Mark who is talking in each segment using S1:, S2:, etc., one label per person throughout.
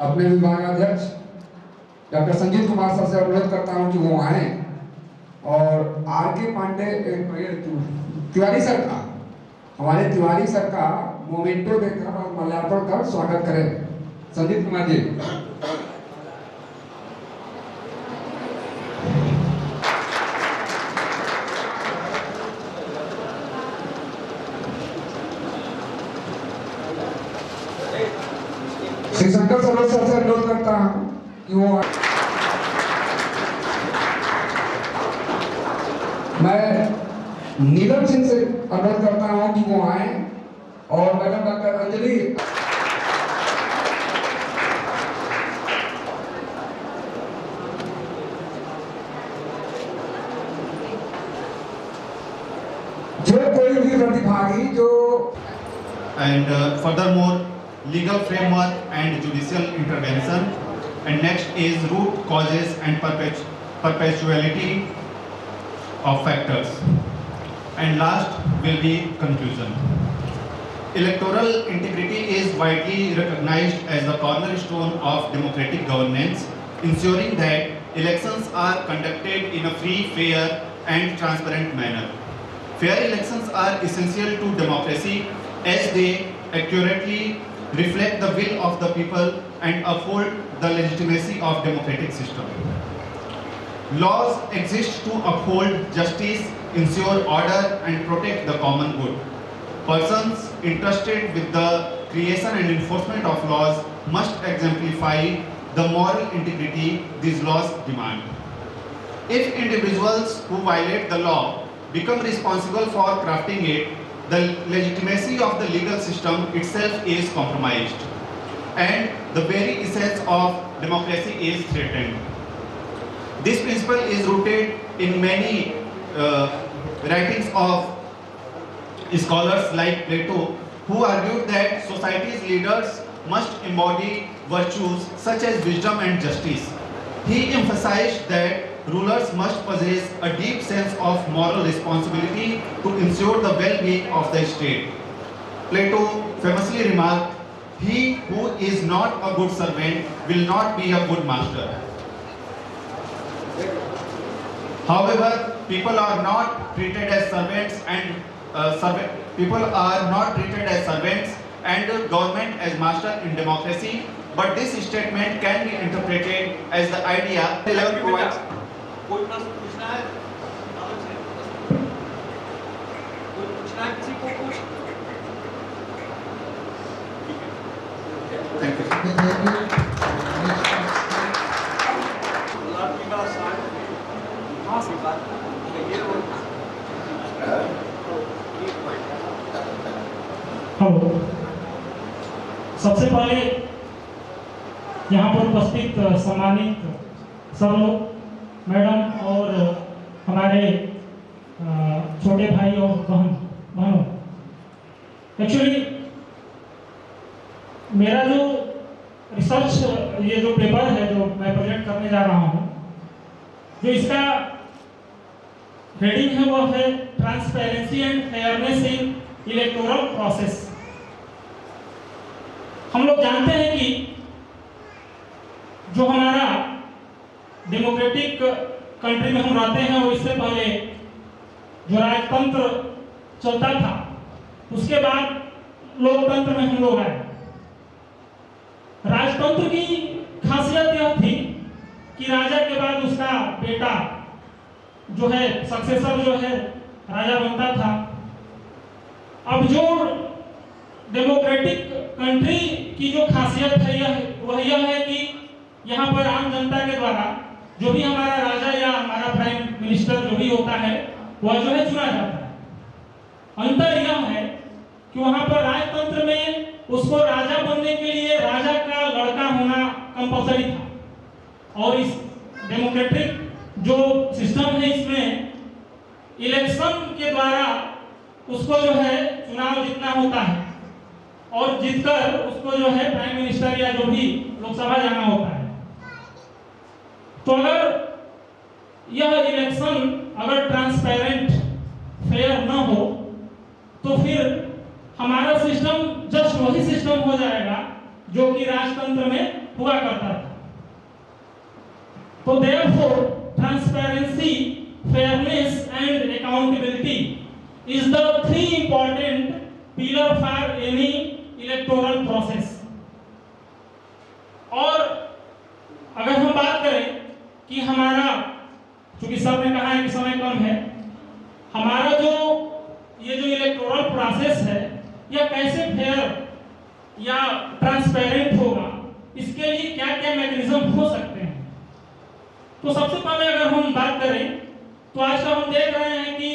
S1: अपने विभागाध्यक्ष doctor Sanjeev Kumar sir से अनुरोध करता हूं कि वो आए और आर.के. पांडे तिवारी सर का, हमारे तिवारी सर का मोमेंटो देकर और माल्यार्पण कर स्वागत करें। संजीव कुमार जी। श्री शंकर सरोज सर से अनुरोध करता हूं कि वो मैं नीलम सिंह से अनुरोध करता हूं कि वो आए और मैडम डॉक्टर अंजलि जो कोई भी प्रतिभागी जो
S2: and furthermore legal framework and judicial intervention, and next is root causes and perpetuality of factors, and last will be conclusion. Electoral integrity is widely recognized as the cornerstone of democratic governance, ensuring that elections are conducted in a free, fair and transparent manner. Fair elections are essential to democracy as they accurately reflect the will of the people and uphold the legitimacy of democratic system. Laws exist to uphold justice, ensure order and protect the common good. Persons interested with the creation and enforcement of laws must exemplify the moral integrity these laws demand. If individuals who violate the law become responsible for crafting it, the legitimacy of the legal system itself is compromised, and the very essence of democracy is threatened. This principle is rooted in many writings of scholars like Plato, who argued that society's leaders must embody virtues such as wisdom and justice. He emphasized that rulers must possess a deep sense of moral responsibility to ensure the well-being of the state. Plato famously remarked, "He who is not a good servant will not be a good master." However, people are not treated as servants and government as master in democracy, but this statement can be interpreted as the idea.
S3: कोई प्रश्न पूछना है? कोई पूछना है किसी को कुछ?
S2: Thank you.
S3: लाठी का साथ कहाँ से बात ये
S4: हेलो, सबसे पहले यहाँ पर उपस्थित सम्मानित सर लोग, मैडम और हमारे छोटे भाई और बहनों, एक्चुअली मेरा जो रिसर्च ये जो पेपर है जो मैं प्रेजेंट करने जा रहा हूँ, जो इसका हेडिंग है वो है transparency and fairness in electoral process. हम लोग जानते हैं कि जो हमारा डेमोक्रेटिक कंट्री में हम रहते हैं, और इससे पहले जो राजतंत्र चलता था, उसके बाद लोकतंत्र में हम लोग आए। राजतंत्र की खासियत यह थी कि राजा के बाद उसका बेटा जो है, सक्सेसर जो है, राजा बनता था। अब जो डेमोक्रेटिक कंट्री की जो खासियत है वह यह है कि यहाँ पर आम जनता के द्वारा जो भी हमारा राजा या हमारा प्राइम मिनिस्टर जो भी होता है वह जो है चुना जाता है। अंतर यह है कि वहाँ पर राजतंत्र में उसको राजा बनने के लिए राजा का लड़का होना कंपल्सरी था, और इस डेमोक्रेटिक जो सिस्टम है इसमें इलेक्शन के द्वारा उसको जो है चुनाव जीतना होता है, और जीतकर उसको जो है प्राइम मिनिस्टर या जो भी लोकसभा जाना होता है। तो अगर यह इलेक्शन अगर ट्रांसपेरेंट फेयर न हो तो फिर हमारा सिस्टम जस्ट वही सिस्टम हो जाएगा जो कि राजतंत्र में हुआ करता था। तो therefore transparency, fairness and accountability is the three important pillar for any electoral process। और अगर हम बात करें कि हमारा, चूंकि सर ने कहा है कि समय कम है, हमारा जो ये जो इलेक्टोरल प्रोसेस है यह कैसे फेयर या ट्रांसपेरेंट होगा, इसके लिए क्या क्या मैकेनिज्म हो सकते हैं। तो सबसे पहले अगर हम बात करें तो आजकल हम देख रहे हैं कि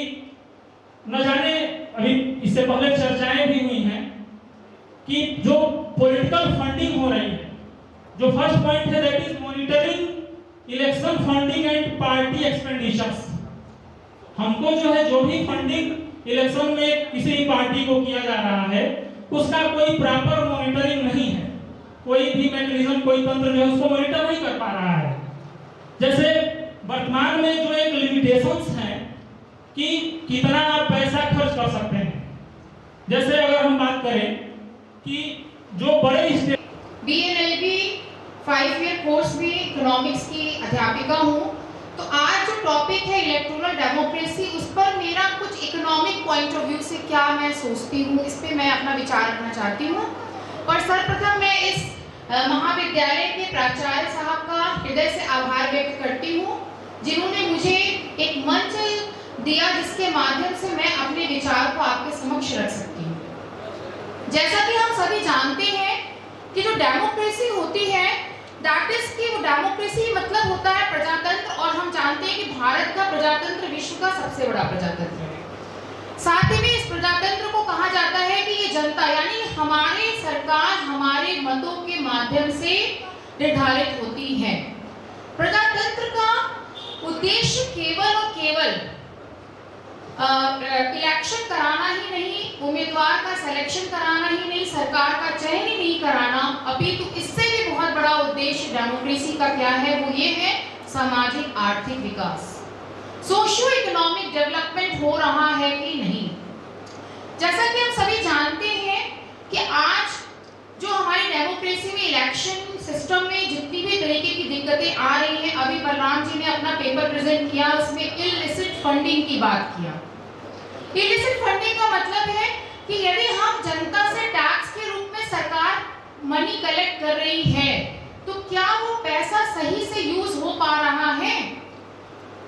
S4: न जाने, अभी इससे पहले चर्चाएं भी हुई हैं कि जो पॉलिटिकल फंडिंग हो रही है, जो फर्स्ट पॉइंट है that is monitoring election funding and party expenditures. हमको जो है जो भी फंडिंग इलेक्शन में किसी भी पार्टी को किया जा रहा है उसका कोई प्रॉपर मॉनिटरिंग नहीं है, कोई भी मैकेनिज्म, कोई तंत्र जो है उसको मॉनिटर नहीं कर पा रहा है। जैसे वर्तमान में जो एक लिमिटेशंस हैं कि कितना आप पैसा खर्च कर सकते हैं। जैसे अगर हम बात करें कि जो बड़े स्टेट
S5: BNLB 5 ईयर कोर्स में इकोनॉमिक्स की अध्यापिका हूँ, तो आज जो टॉपिक है इलेक्टोरल डेमोक्रेसी, उस पर मेरा कुछ इकोनॉमिक पॉइंट ऑफ व्यू से क्या मैं सोचती हूँ, इस पे मैं अपना विचार रखना चाहती हूँ। और सर्वप्रथम मैं इस महाविद्यालय के प्राचार्य साहब का हृदय से आभार व्यक्त करती हूँ, जिन्होंने मुझे एक मंच दिया जिसके माध्यम से मैं अपने विचार को आपके समक्ष रख सकती हूँ। जैसा कि हम सभी जानते हैं कि जो डेमोक्रेसी होती है, दैट इज कि वो डेमोक्रेसी मतलब होता है प्रजातंत्र, और हम जानते हैं कि भारत का प्रजातंत्र विश्व का सबसे बड़ा प्रजातंत्र है। साथ ही में इस प्रजातंत्र को कहा जाता है कि ये जनता यानी हमारी सरकार हमारे मतों के माध्यम से निर्धारित होती है। प्रजातंत्र का उद्देश्य केवल और केवल इलेक्शन कराना ही नहीं, उम्मीदवार का सिलेक्शन कराना ही नहीं, सरकार का चयन ही नहीं कराना, अपितु इससे भी बहुत बड़ा उद्देश्य डेमोक्रेसी का क्या है, वो ये है सामाजिक आर्थिक विकास, सोशियो इकोनॉमिक डेवलपमेंट हो रहा है कि नहीं। जैसा कि हम सभी जानते हैं कि आज जो हमारी डेमोक्रेसी में इलेक्शन सिस्टम में जितनी भी तरीके की दिक्कतें आ रही हैं, अभी बलराम जी ने अपना पेपर प्रेजेंट किया, उसमें इलिसिट फंडिंग की बात किया। इलिसिट फंडिंग का मतलब है कि यदि हम जनता से टैक्स के रूप में सरकार मनी कलेक्ट कर रही है, तो क्या वो पैसा सही से यूज हो पा रहा है।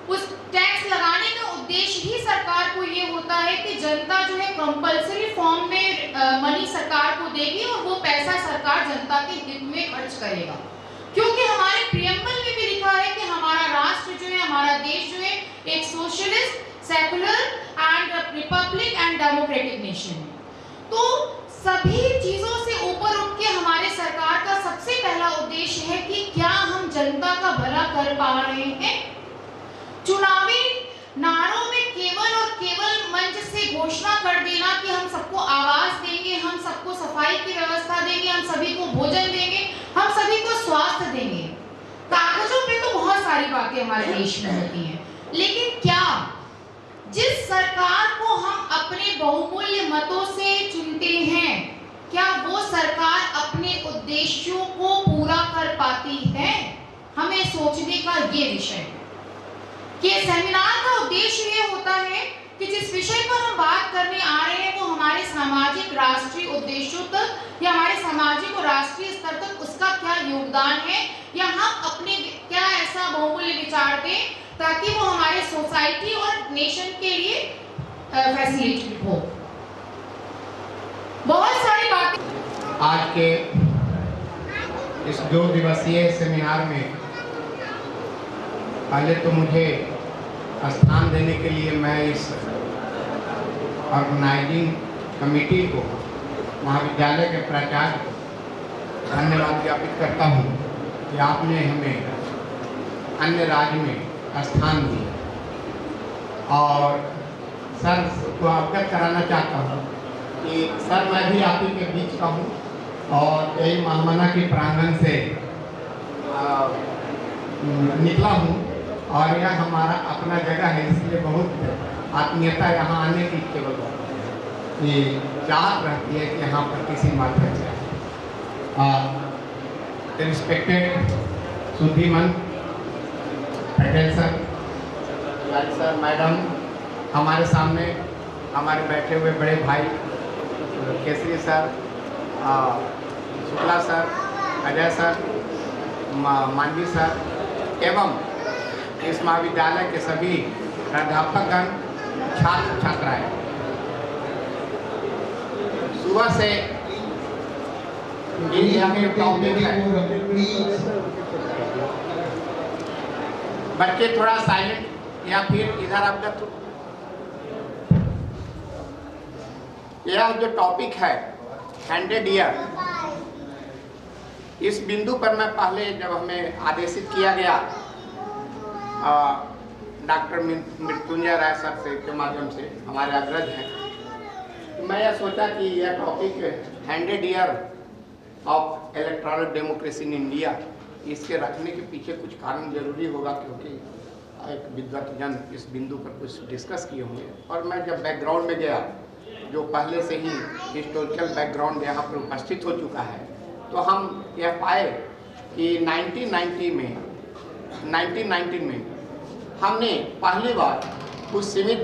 S5: उस टैक्स लगाने का उद्देश्य ही सरकार को ये होता है कि जनता जो है कंपल्सरी फॉर्म में मनी सरकार को देगी और वो पैसा सरकार जनता के हित में खर्च करेगा, क्योंकि हमारे प्रियम्बल में भी लिखा है कि हमारा राष्ट्र जो है, हमारा देश जो है, एक socialist, secular and Republic and democratic nation है। तो सभी चीजों से ऊपर उठ के हमारे सरकार का सबसे पहला उद्देश्य है कि क्या हम जनता का भला कर पा रहे हैं। चुनावी नारों में केवल और केवल मंच से घोषणा कर देना कि हम सबको आवास देंगे, हम सबको सफाई की व्यवस्था देंगे, हम सभी को भोजन देंगे, हम सभी को स्वास्थ्य देंगे, कागजों पे तो बहुत सारी बातें हमारे देश में होती हैं, लेकिन क्या जिस सरकार को हम अपने बहुमूल्य मतों से चुनते हैं, क्या वो सरकार अपने उद्देश्यों को पूरा कर पाती है। हमें सोचने का ये विषय है कि सेमिनार का उद्देश्य ये होता है कि जिस विषय पर हम बात करने आ रहे हैं वो हमारे सामाजिक राष्ट्रीय उद्देश्यों तक या हमारे सामाजिक और राष्ट्रीय स्तर तक उसका क्या योगदान है, या हम अपने क्या ऐसा बहुमूल्य विचार दें ताकि वो हमारे सोसाइटी और नेशन के लिए फैसिलिटेटेड हो। बहुत सारी बातें
S6: आज के इस 2 दिवसीय सेमिनार में पहले तो मुझे स्थान देने के लिए मैं इस ऑर्गेनाइजिंग कमेटी को, महाविद्यालय के प्राचार्य को धन्यवाद ज्ञापित करता हूँ कि आपने हमें अन्य राज्य में स्थान दिया। और सर को अवगत कराना चाहता हूँ कि सर मैं भी आप ही के बीच का हूँ और यही महामना के प्रांगण से निकला हूँ और यह हमारा अपना जगह है, इसलिए बहुत आत्मीयता यहाँ आने की केवल ये चाहत रहती है कि यहाँ पर किसी माध्यम से respected Sudhiman Patel sir, Tiwari sir, madam, हमारे सामने हमारे बैठे हुए बड़े भाई Kesari sir, Shukla sir, Ajay sir, Manjhi sir एवं इस महाविद्यालय के सभी प्राध्यापकगण, छात्र छात्राएं, सुबह से इंडिया के टॉपिक है। बच्चे थोड़ा साइलेंट या फिर इधर अवगत। यह जो टॉपिक है 100 ईयर, इस बिंदु पर मैं पहले जब हमें आदेशित किया गया डॉक्टर मृत्युंजय राय सर से के माध्यम से हमारे अग्रज हैं, तो मैं यह सोचा कि यह topic 100 year of electoral democracy in India, इसके रखने के पीछे कुछ कारण जरूरी होगा, क्योंकि एक विद्वत जन इस बिंदु पर कुछ डिस्कस किए होंगे। और मैं जब बैकग्राउंड में गया, जो पहले से ही हिस्टोरिकल बैकग्राउंड यहाँ पर उपस्थित हो चुका है, तो हम यह पाए कि 1919 में हमने पहली बार कुछ सीमित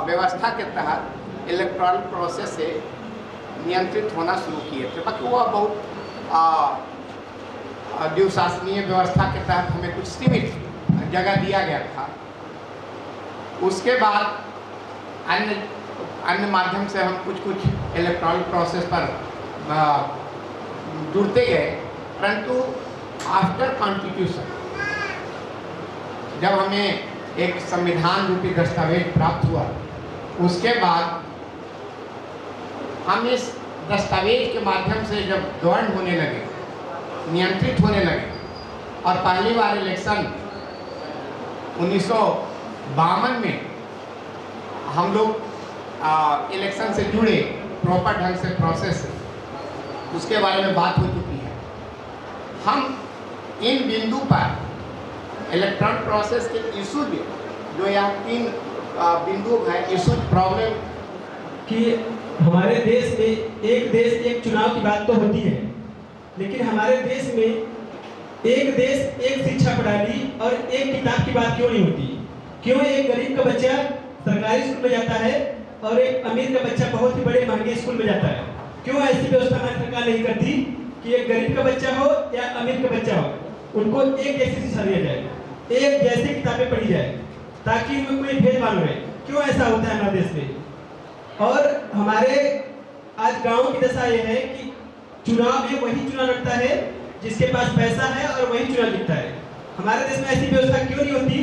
S6: व्यवस्था के तहत इलेक्टोरल प्रोसेस से नियंत्रित होना शुरू किए थे, बाकी वह बहुत द्विशासनीय व्यवस्था के तहत हमें कुछ सीमित जगह दिया गया था। उसके बाद अन्य माध्यम से हम कुछ इलेक्टोरल प्रोसेस पर जुड़ते गए, परंतु आफ्टर कॉन्स्टिट्यूशन जब हमें एक संविधान रूपी दस्तावेज प्राप्त हुआ, उसके बाद हम इस दस्तावेज के माध्यम से जब गवर्न होने लगे, नियंत्रित होने लगे, और पहली बार इलेक्शन 1952 में हम लोग इलेक्शन से जुड़े प्रॉपर ढंग से प्रोसेस, उसके बारे में बात हो चुकी है। हम इन बिंदु पर इलेक्ट्रॉन प्रोसेस के इशू जो यहाँ 3 बिंदु है, इशू प्रॉब्लम,
S4: कि हमारे देश में एक देश एक चुनाव की बात तो होती है, लेकिन हमारे देश में एक देश एक शिक्षा प्रणाली और एक किताब की बात क्यों नहीं होती? क्यों एक गरीब का बच्चा सरकारी स्कूल में जाता है और एक अमीर का बच्चा बहुत ही बड़े महंगे स्कूल में जाता है? क्यों ऐसी व्यवस्था हमारी सरकार नहीं करती कि एक गरीब का बच्चा हो या अमीर का बच्चा हो, उनको एक जैसी शिक्षा दिया जाए, एक जैसी किताबें पढ़ी जाए, ताकि उनमें कोई भेदभाव न रहे? क्यों ऐसा होता है हमारे देश में? और हमारे आज गांव की दशा यह है कि चुनाव में वही चुनाव लड़ता है जिसके पास पैसा है और वही चुनाव जीतता है। हमारे देश में ऐसी व्यवस्था क्यों नहीं होती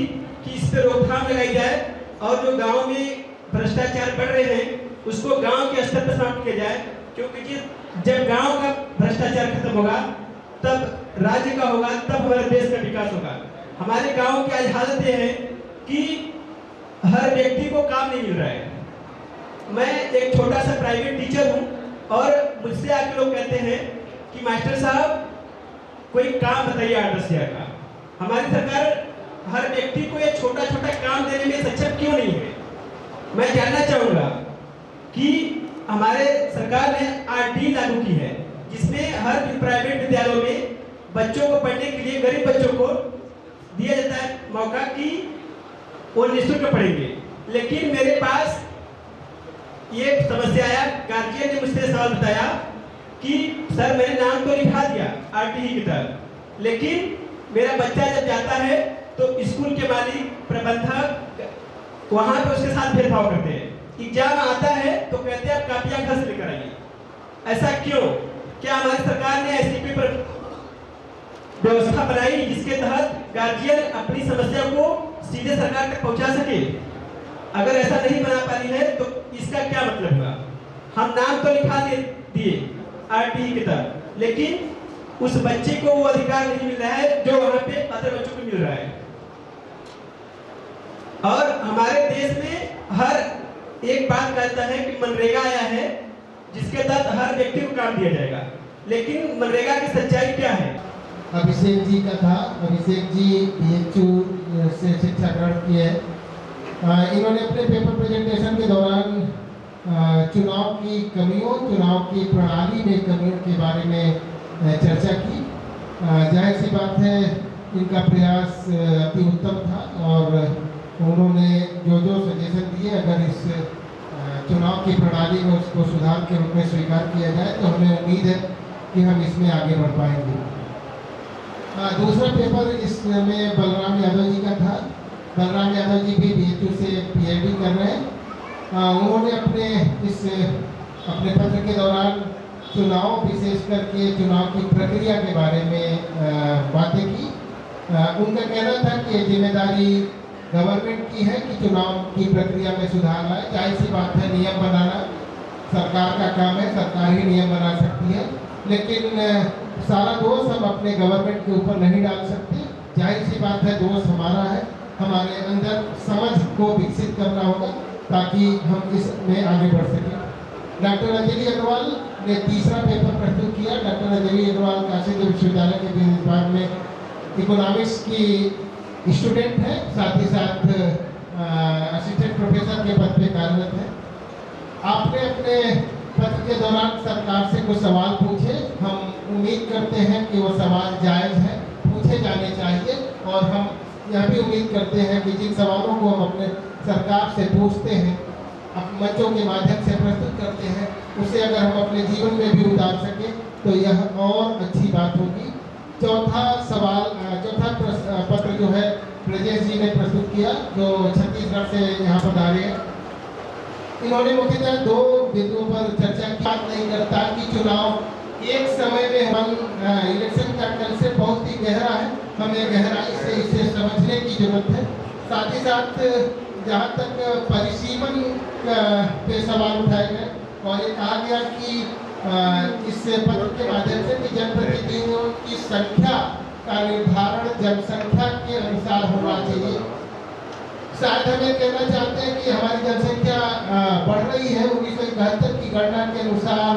S4: कि इस पर रोकथाम लगाई जाए और जो गांव में भ्रष्टाचार बढ़ रहे हैं उसको गांव के स्तर पर समाप्त किया जाए? क्योंकि जब गांव का भ्रष्टाचार खत्म होगा तब राज्य का होगा, तब हमारे देश का विकास होगा। हमारे गांव की आज हालत यह है कि हर व्यक्ति को काम नहीं मिल रहा है। मैं एक छोटा सा प्राइवेट टीचर हूं और मुझसे आके लोग कहते हैं कि मास्टर साहब कोई काम बताइए 8-10 हज़ार का। हमारी सरकार हर व्यक्ति को ये छोटा छोटा काम देने में सक्षम क्यों नहीं है? मैं जानना चाहूँगा कि हमारे सरकार ने RD लागू की है, जिसमें हर प्राइवेट विद्यालयों में बच्चों को पढ़ने के लिए, गरीब बच्चों को दिया जाता है मौका कि वो निःशुल्क पढ़ेंगे। लेकिन मेरे पास ये समस्या आया, गार्जियन ने मुझसे सवाल बताया कि सर मैंने नाम तो लिखा दिया RTE की तरफ, लेकिन मेरा बच्चा जब जाता है तो स्कूल के मालिक, प्रबंधक वहाँ पे उसके साथ भेदभाव करते हैं। एग्जाम आता है तो कहते हैं आप कापियाँ घर से लेकर आइए। ऐसा क्यों? क्या हमारी सरकार ने ऐसी कोई व्यवस्था बनाई जिसके तहत गार्जियन अपनी समस्या को सीधे सरकार तक पहुंचा सके? अगर ऐसा नहीं बना पा रही है तो इसका क्या मतलब हुआ? हम नाम तो लिखा दिए RTE की तरफ, लेकिन उस बच्चे को वो अधिकार नहीं मिल रहा है जो वहाँ पे अदर बच्चों को मिल रहा है। और हमारे देश में हर एक बात कहता है कि मनरेगा आया है जिसके तहत हर व्यक्ति को काम दिया जाएगा, लेकिन मनरेगा की सच्चाई क्या है?
S7: अभिषेक जी का था। अभिषेक जी BHU से शिक्षा ग्रहण की है। इन्होंने अपने पेपर प्रेजेंटेशन के दौरान चुनाव की कमियों, चुनाव की प्रणाली में कमियों के बारे में चर्चा की जाहिर सी बात है इनका प्रयास अति उत्तम था और उन्होंने जो जो सजेशन दिए, अगर इस चुनाव की प्रणाली में उसको सुधार के रूप में स्वीकार किया जाए तो हमें उम्मीद है कि हम इसमें आगे बढ़ पाएंगे। दूसरा पेपर इसमें बलराम यादव जी का था। बलराम यादव जी भी BHU से PhD कर रहे हैं। उन्होंने अपने पत्र के दौरान चुनाव, विशेष करके चुनाव की प्रक्रिया के बारे में बातें की। उनका कहना था कि ये जिम्मेदारी गवर्नमेंट की है कि चुनाव की प्रक्रिया में सुधार लाए। जाहिर सी बात है, नियम बनाना सरकार का काम है, सरकार ही नियम बना सकती है, लेकिन सारा दोष हम अपने गवर्नमेंट के ऊपर नहीं डाल सकते। जाहिर सी बात है, दोष हमारा है, हमारे अंदर समझ को विकसित करना होगा ताकि हम इसमें आगे बढ़ सकें। डॉक्टर अंजलि अग्रवाल ने तीसरा पेपर प्रस्तुत किया। डॉक्टर अंजलि अग्रवाल काशी विश्वविद्यालय के विभाग में इकोनॉमिक्स की स्टूडेंट है, साथ ही साथ असिस्टेंट प्रोफेसर के पद पे कार्यरत है। आपने अपने पत्र के दौरान सरकार से कुछ सवाल पूछे। हम उम्मीद करते हैं कि वो सवाल जायज़ है, पूछे जाने चाहिए, और हम यह भी उम्मीद करते हैं कि जिन सवालों को हम अपने सरकार से पूछते हैं, मंचों के माध्यम से प्रस्तुत करते हैं, उसे अगर हम अपने जीवन में भी उतार सकें तो यह और अच्छी बात होगी। चौथा पत्र जो है ब्रजेश जी ने प्रस्तुत किया, जो छत्तीसगढ़ से यहाँ पर आ रहे हैं। इन्होंने मुख्यतः दो बिंदुओं पर चर्चा की। बात नहीं करता कि चुनाव एक समय में हम इलेक्शन का कंसेप्ट बहुत ही गहरा है, हमें गहराई से इसे समझने की जरूरत है। साथ ही साथ जहाँ तक परिसीमन पे सवाल उठाए गए और ये कहा गया कि इस पत्र के माध्यम से कि जनप्रतिनिधियों की संख्या का निर्धारण जनसंख्या के अनुसार होना चाहिए। शायद हम ये कहना चाहते हैं कि हमारी जनसंख्या बढ़ रही है। 1971 की गणना के अनुसार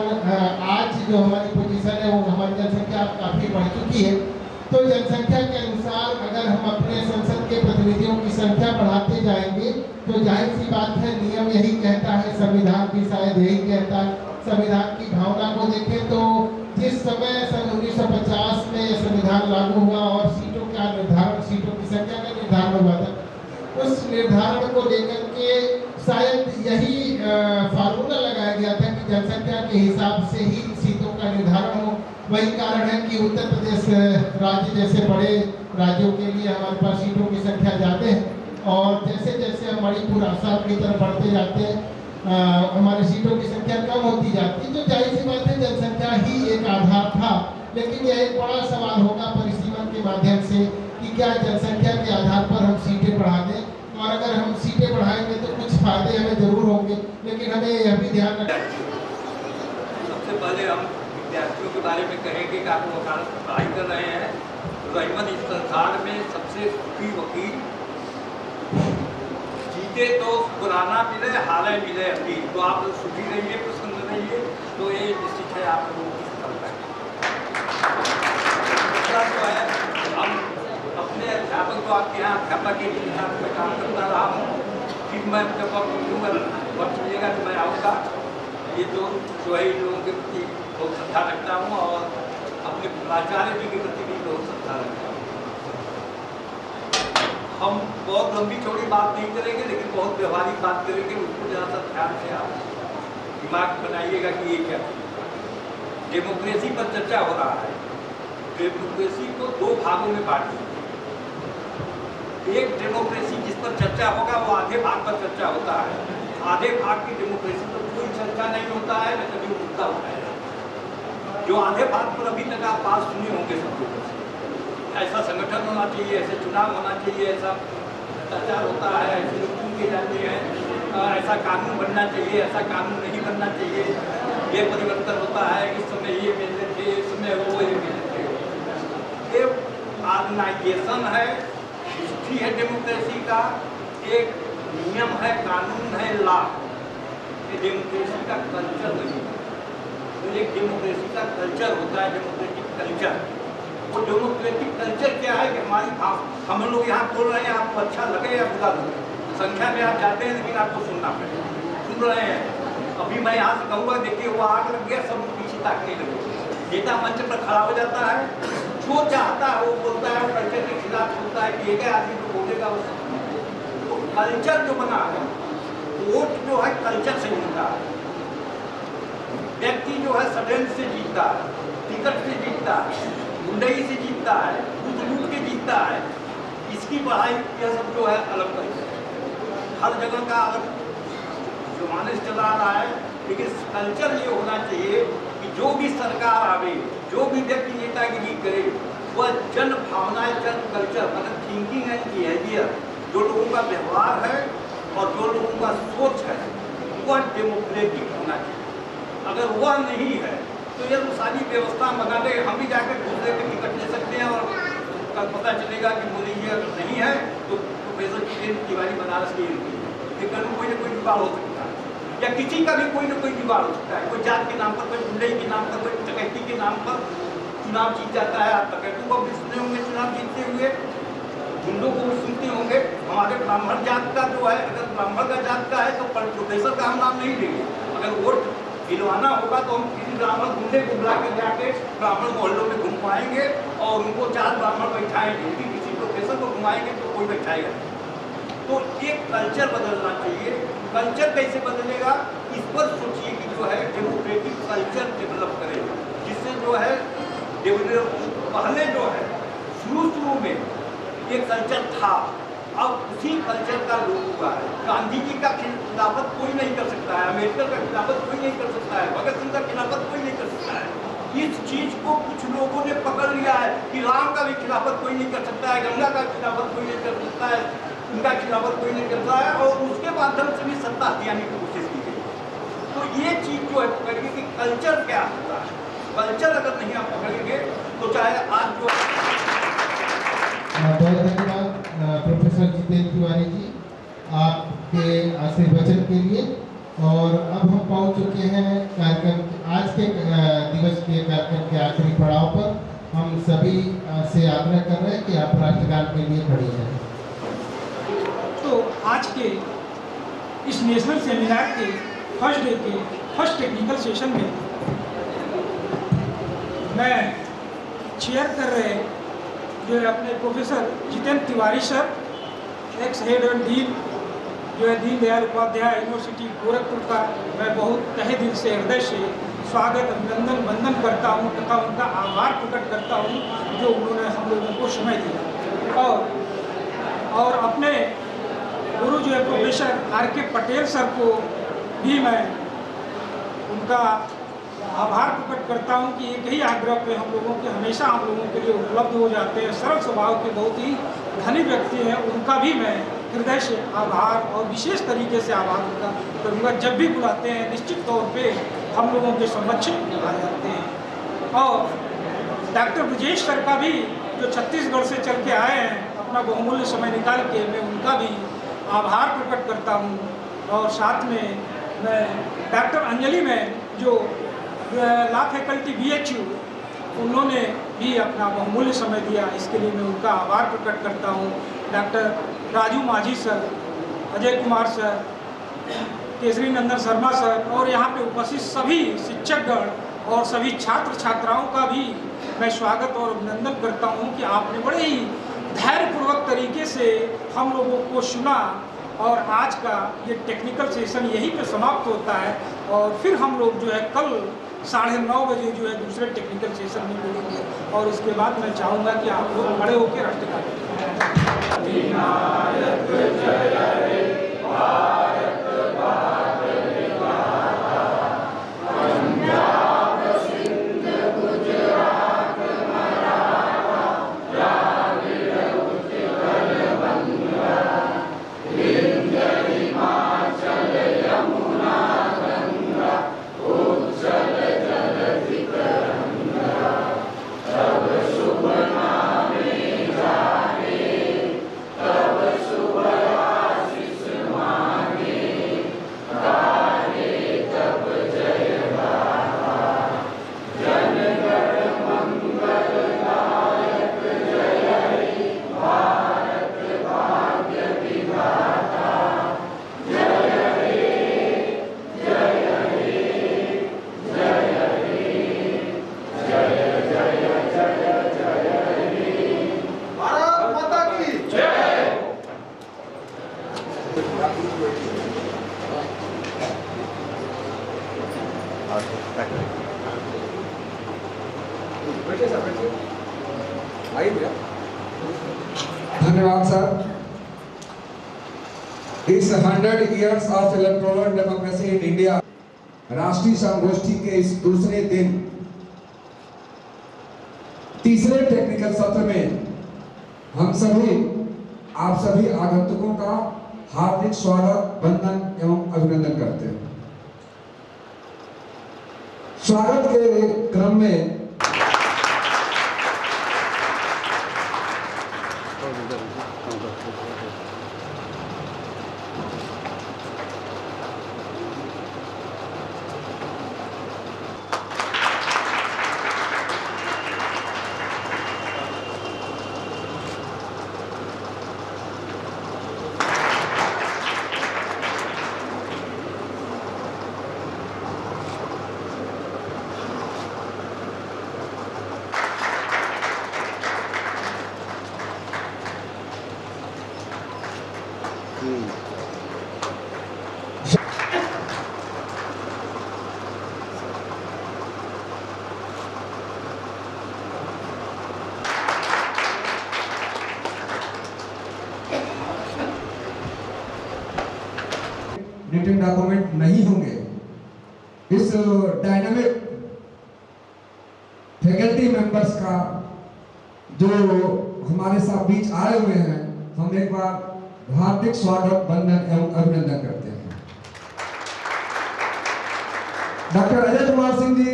S7: आज जो हमारी पोजीशन है वो हमारी जनसंख्या काफ़ी बढ़ चुकी है। तो जनसंख्या के अनुसार अगर हम अपने संसद के प्रतिनिधियों की संख्या बढ़ाते जाएंगे तो जाहिर सी बात है, नियम यही कहता है, संविधान भी शायद यही कहता है। संविधान की भावना को देखें तो जिस समय सन 1950 में संविधान लागू हुआ और सीटों का निर्धारण, सीटों की संख्या का निर्धारण हुआ था, उस निर्धारण को लेकर के शायद यही फार्मूला लगाया गया था कि जनसंख्या के हिसाब से ही सीटों का निर्धारण हो। वही कारण है कि उत्तर प्रदेश राज्य जैसे बड़े राज्यों के लिए हमारे पास सीटों की संख्या ज़्यादा है, और जैसे जैसे हम मणिपुर, आसाम की तरफ बढ़ते जाते हैं हमारी सीटों की संख्या कम होती जाती है। तो जाहिर सी बात है, जनसंख्या ही एक आधार था, लेकिन यह एक बड़ा सवाल होगा परिसीमन के माध्यम से कि क्या जनसंख्या के आधार पर हम सीटें बढ़ा दें, और अगर हम सीटें बढ़ाएंगे तो कुछ फायदे हमें जरूर होंगे, लेकिन हमें यह भी ध्यान रखना।
S3: सबसे पहले हम विद्यार्थियों के बारे में कहेंगे कि आप वकालत की पढ़ाई कर रहे हैं। रहीमन इस संसार में सबसे सुखी वकील, जीते तो पुराना मिले, हाल मिले अभी। तो आप सुखी रहिए, प्रसन्न रहिए, तो ये निश्चित है आप लोगों की सफलता है। हम अपने अध्यापक को आपके यहाँ अध्यापक के साथ में काम करता रहा हूँ। फिर मैं जब वक्त मिलेगा तो मैं आऊँगा। ये तो जो है इन लोगों के प्रति बहुत श्रद्धा रखता हूँ और अपने प्राचार्य जी के प्रति भी बहुत श्रद्धा रखता हूँ। हम बहुत लंबी चौड़ी बात नहीं करेंगे, लेकिन बहुत व्यवहारिक बात करेंगे। उसको ज़रा सा ध्यान से आप दिमाग बनाइएगा कि ये क्या चीज़। डेमोक्रेसी पर चर्चा हो रहा है। डेमोक्रेसी को दो भागों में बांटिए। एक डेमोक्रेसी जिस पर चर्चा होगा वो आधे भाग पर चर्चा होता है। आधे भाग की डेमोक्रेसी पर कोई चर्चा नहीं होता है, न कभी मुद्दा उठाया। जो आधे भाग पर अभी तक आप बात सुने होंगे सब लोगों से, ऐसा संगठन होना चाहिए, ऐसे चुनाव होना चाहिए, ऐसा भ्रष्टाचार होता है, ऐसे लोग चुन के जाते हैं, ऐसा कानून बनना चाहिए, ऐसा कानून नहीं बनना चाहिए, ये परिवर्तन होता है, इस समय ये मिलते थे, इस समय वो ये मिलते थे। ये ऑर्गेनाइजेशन है, हिस्ट्री है डेमोक्रेसी का, एक नियम है, कानून है, लॉ। ये डेमोक्रेसी का कल्चर नहीं है। तो एक डेमोक्रेसी का कल्चर होता है, डेमोक्रेटिक कल्चर। वो डेमोक्रेटिक कल्चर क्या है कि हमारी हम लोग यहाँ बोल रहे हैं, आपको अच्छा लगे या बुरा लगे, संख्या में आप जाते हैं लेकिन आपको सुनना पड़ेगा। सुन रहे हैं, अभी मैं यहाँ से कहूँगा, देखिए वो आग लग गया, सब पीछे ताकने लगे। नेता मंच पर खड़ा हो जाता है, जो चाहता है वो बोलता है, वो कल्चर के खिलाफ बोलता है कि एक आदमी जो बोलेगा वो तो कल्चर जो बना है, वोट जो है कल्चर से जीता है। व्यक्ति जो है षड्यंत्र से जीतता है, टिकट से जीतता है, गुंडई से जीतता है, लूट के जीतता है। इसकी पढ़ाई यह सब जो है अलग कल्चर है। हर जगह का अगर जमाने से चला आ रहा है, लेकिन कल्चर ये होना चाहिए कि जो भी सरकार आवे, जो भी व्यक्ति नेतागिरी करे, वह जन भावनाएं, जन कल्चर मतलब थिंकिंग एंड बिहेवियर, जो लोगों का व्यवहार है और जो लोगों का सोच है, वह डेमोक्रेटिक होना चाहिए। अगर वह नहीं है तो ये तो सारी व्यवस्था बना दे, हम भी जाकर दूसरे के टिकट ले सकते हैं और कल पता चलेगा कि मोदी जी अगर नहीं है तो प्रोफेसर जितेंद्र तिवारी बनारस के कल कोई ना कोई जुगाड़ हो सकता है, या किसी का भी कोई ना कोई जुगाड़ हो सकता है। कोई जात के नाम पर, कोई गुंडई के नाम पर, कोई डकैती के नाम पर चुनाव जीत जाता है। आप डकैतों को भी सुने होंगे चुनाव जीतते हुए, गुंडों को भी सुनते होंगे। हमारे ब्राह्मण जात का जो है, अगर ब्राह्मण का जात का है तो प्रोफेसर का हम नाम नहीं लेंगे। अगर वोट दिलवाना होगा तो हम किसी ब्राह्मण गुंडे को बुला के जाके ब्राह्मण मोहल्लों में घुमाएंगे और उनको 4 ब्राह्मण बैठाएंगे, किसी प्रोफेसर को घुमाएंगे तो कोई बैठाएगा। तो एक कल्चर बदलना चाहिए। कल्चर कैसे बदलेगा, इस पर सोचिए कि जो है डेमोक्रेटिक कल्चर डेवलप करें, जिससे जो है पहले जो है शुरू में एक कल्चर था, अब उसी कल्चर का लोप हुआ है। गांधी जी का खिलाफत कोई नहीं कर सकता है, अम्बेडकर का खिलाफत कोई नहीं कर सकता है, भगत सिंह का खिलाफत कोई नहीं कर सकता है। इस चीज को कुछ लोगों ने पकड़ लिया है कि राम का भी खिलाफत कोई नहीं कर सकता है, गंगा का खिलाफत कोई नहीं कर सकता है, उनका खिलाफत कोई नहीं करता है, और उसके माध्यम से भी सत्ता हथियाने की कोशिश की गई। तो ये चीज जो है पकड़िए कि कल्चर क्या होता है। कल्चर अगर नहीं आप पकड़ेंगे तो चाहे आज जो
S7: बहुत धन्यवाद प्रोफेसर जितेंद्र तिवारी जी आपके आशीर्वचन के लिए। और अब हम पहुंच चुके हैं कार्यक्रम आज के दिवस के कार्यक्रम के आखिरी पड़ाव पर। हम सभी से आग्रह कर रहे हैं कि आप राष्ट्रगान के लिए खड़े हैं।
S8: तो आज के इस नेशनल सेमिनार के फर्स्ट डे के फर्स्ट टेक्निकल सेशन में मैं चेयर कर रहे जो है अपने professor Jitendra Tiwari sir, x head and dean जो है दीनदयाल उपाध्याय यूनिवर्सिटी गोरखपुर का मैं बहुत तहे दिल से हृदय से स्वागत अभिनंदन वंदन करता हूँ तथा उनका आभार प्रकट करता हूँ जो उन्होंने हम लोगों को समय दिया। और अपने गुरु जो है प्रोफेसर आर.के. पटेल सर को भी मैं उनका आभार प्रकट करता हूं कि एक ही आग्रह पे हम लोगों के हमेशा हम लोगों के लिए उपलब्ध हो जाते हैं। सरल स्वभाव के बहुत ही धनी व्यक्ति हैं, उनका भी मैं हृदय से आभार और विशेष तरीके से आभार उनका करूँगा। जब भी बुलाते हैं निश्चित तौर पे हम लोगों के समक्ष आ जाते हैं। और डॉक्टर ब्रजेश सर का भी जो छत्तीसगढ़ से चल के आए हैं अपना बहुमूल्य समय निकाल के, मैं उनका भी आभार प्रकट करता हूँ। और साथ में मैं डॉक्टर अंजलि में जो लॉ फैकल्टी BHU उन्होंने भी अपना बहुमूल्य समय दिया, इसके लिए मैं उनका आभार प्रकट करता हूँ। डॉक्टर राजू माझी सर, अजय कुमार सर, केसरी नंदन शर्मा सर और यहाँ पे उपस्थित सभी शिक्षकगण और सभी छात्र छात्राओं का भी मैं स्वागत और अभिनंदन करता हूँ कि आपने बड़े ही धैर्यपूर्वक तरीके से हम लोगों को सुना। और आज का ये टेक्निकल सेशन यहीं पे समाप्त होता है और फिर हम लोग जो है कल 9:30 बजे जो है दूसरे टेक्निकल सेशन में मिलेंगे। और इसके बाद मैं चाहूँगा कि आप लोग खड़े होकर राष्ट्रगान
S1: धन्यवाद सर। इस 100 years of electoral democracy in India राष्ट्रीय संगोष्ठी के इस दूसरे दिन तीसरे टेक्निकल सत्र में हम सभी आप सभी आगंतुकों का हार्दिक स्वागत, वंदन एवं अभिनंदन करते हैं। स्वागत के क्रम में रिटन डॉक्यूमेंट नहीं होंगे। इस डायनामिक फैकल्टी मेंबर्स का जो हमारे साथ बीच आए हुए हैं, हम एक बार हार्दिक स्वागत, वंदन एवं अभिनंदन करते हैं। डॉक्टर अजय कुमार सिंह जी,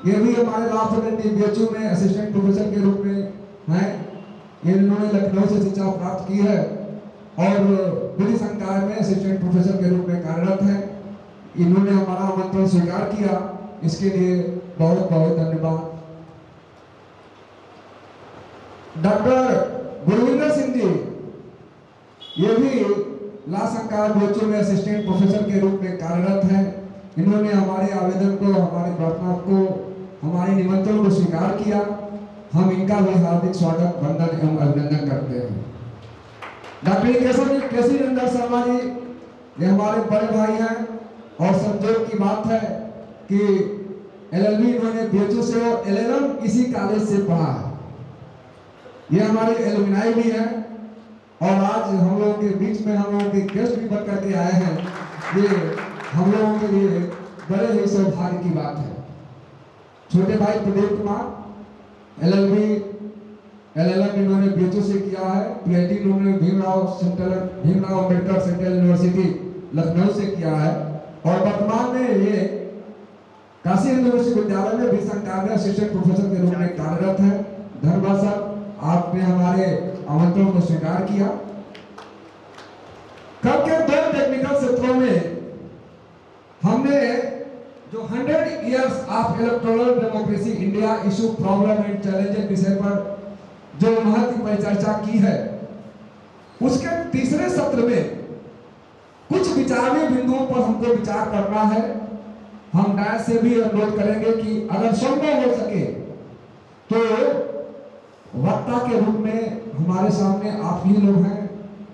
S1: ये भी हमारे लॉ फैकल्टी बीएचयू में असिस्टेंट प्रोफेसर के रूप में हैं। इन्होंने लखनऊ से शिक्षा प्राप्त की है और विधि संकाय में असिस्टेंट प्रोफेसर के रूप में कार्यरत हैं। इन्होंने हमारा आमंत्रण स्वीकार किया, इसके लिए बहुत बहुत धन्यवाद। डॉक्टर गुरविंदर सिंह जी, ये भी लॉ संकाय बीएचयू में असिस्टेंट प्रोफेसर के रूप में कार्यरत हैं। इन्होंने हमारे आवेदन को, हमारी प्रार्थना को, हमारे निमंत्रण को स्वीकार किया। हम इनका भी हार्दिक स्वागत, वंदन एवं अभिनंदन करते हैं। डॉक्टर केसी नंदन शर्मा जी, ये हमारे बड़े भाई हैं और संजोग की बात है कि एलएलबी इन्होंने बीएचयू से और एलएलएम इसी कॉलेज से पढ़ा है। ये हमारे एलुमनाई भी हैं और आज हम लोगों के बीच में हम लोगों के गेस्ट भी बन करके आए हैं। ये हम लोगों के लिए बड़े ही सौभाग्य की बात है। छोटे भाई प्रदीप कुमार एलएलबी एलएलएम इन्होंने बीएचयू से किया है। पीएचडी इन्होंने भीमराव अम्बेडकर सेंट्रल यूनिवर्सिटी लखनऊ से किया है और वर्तमान में ये काशी हिंदू विश्वविद्यालय में भी संकाय में असिस्टेंट प्रोफेसर के रूप में कार्यरत है। धन्यवाद सर, आपने हमारे आमंत्रण को स्वीकार किया। कल के 2 टेक्निकल सत्रों में हमने जो 100 years of electoral democracy India issue, problem and challenges विषय पर जो महत्व परिचर्चा की है, उसके तीसरे सत्र में कुछ विचारणीय बिंदुओं पर हमको विचार करना है। हम डायस से भी अनुरोध करेंगे कि अगर संभव हो सके तो वक्ता के रूप में हमारे सामने आप ही लोग हैं।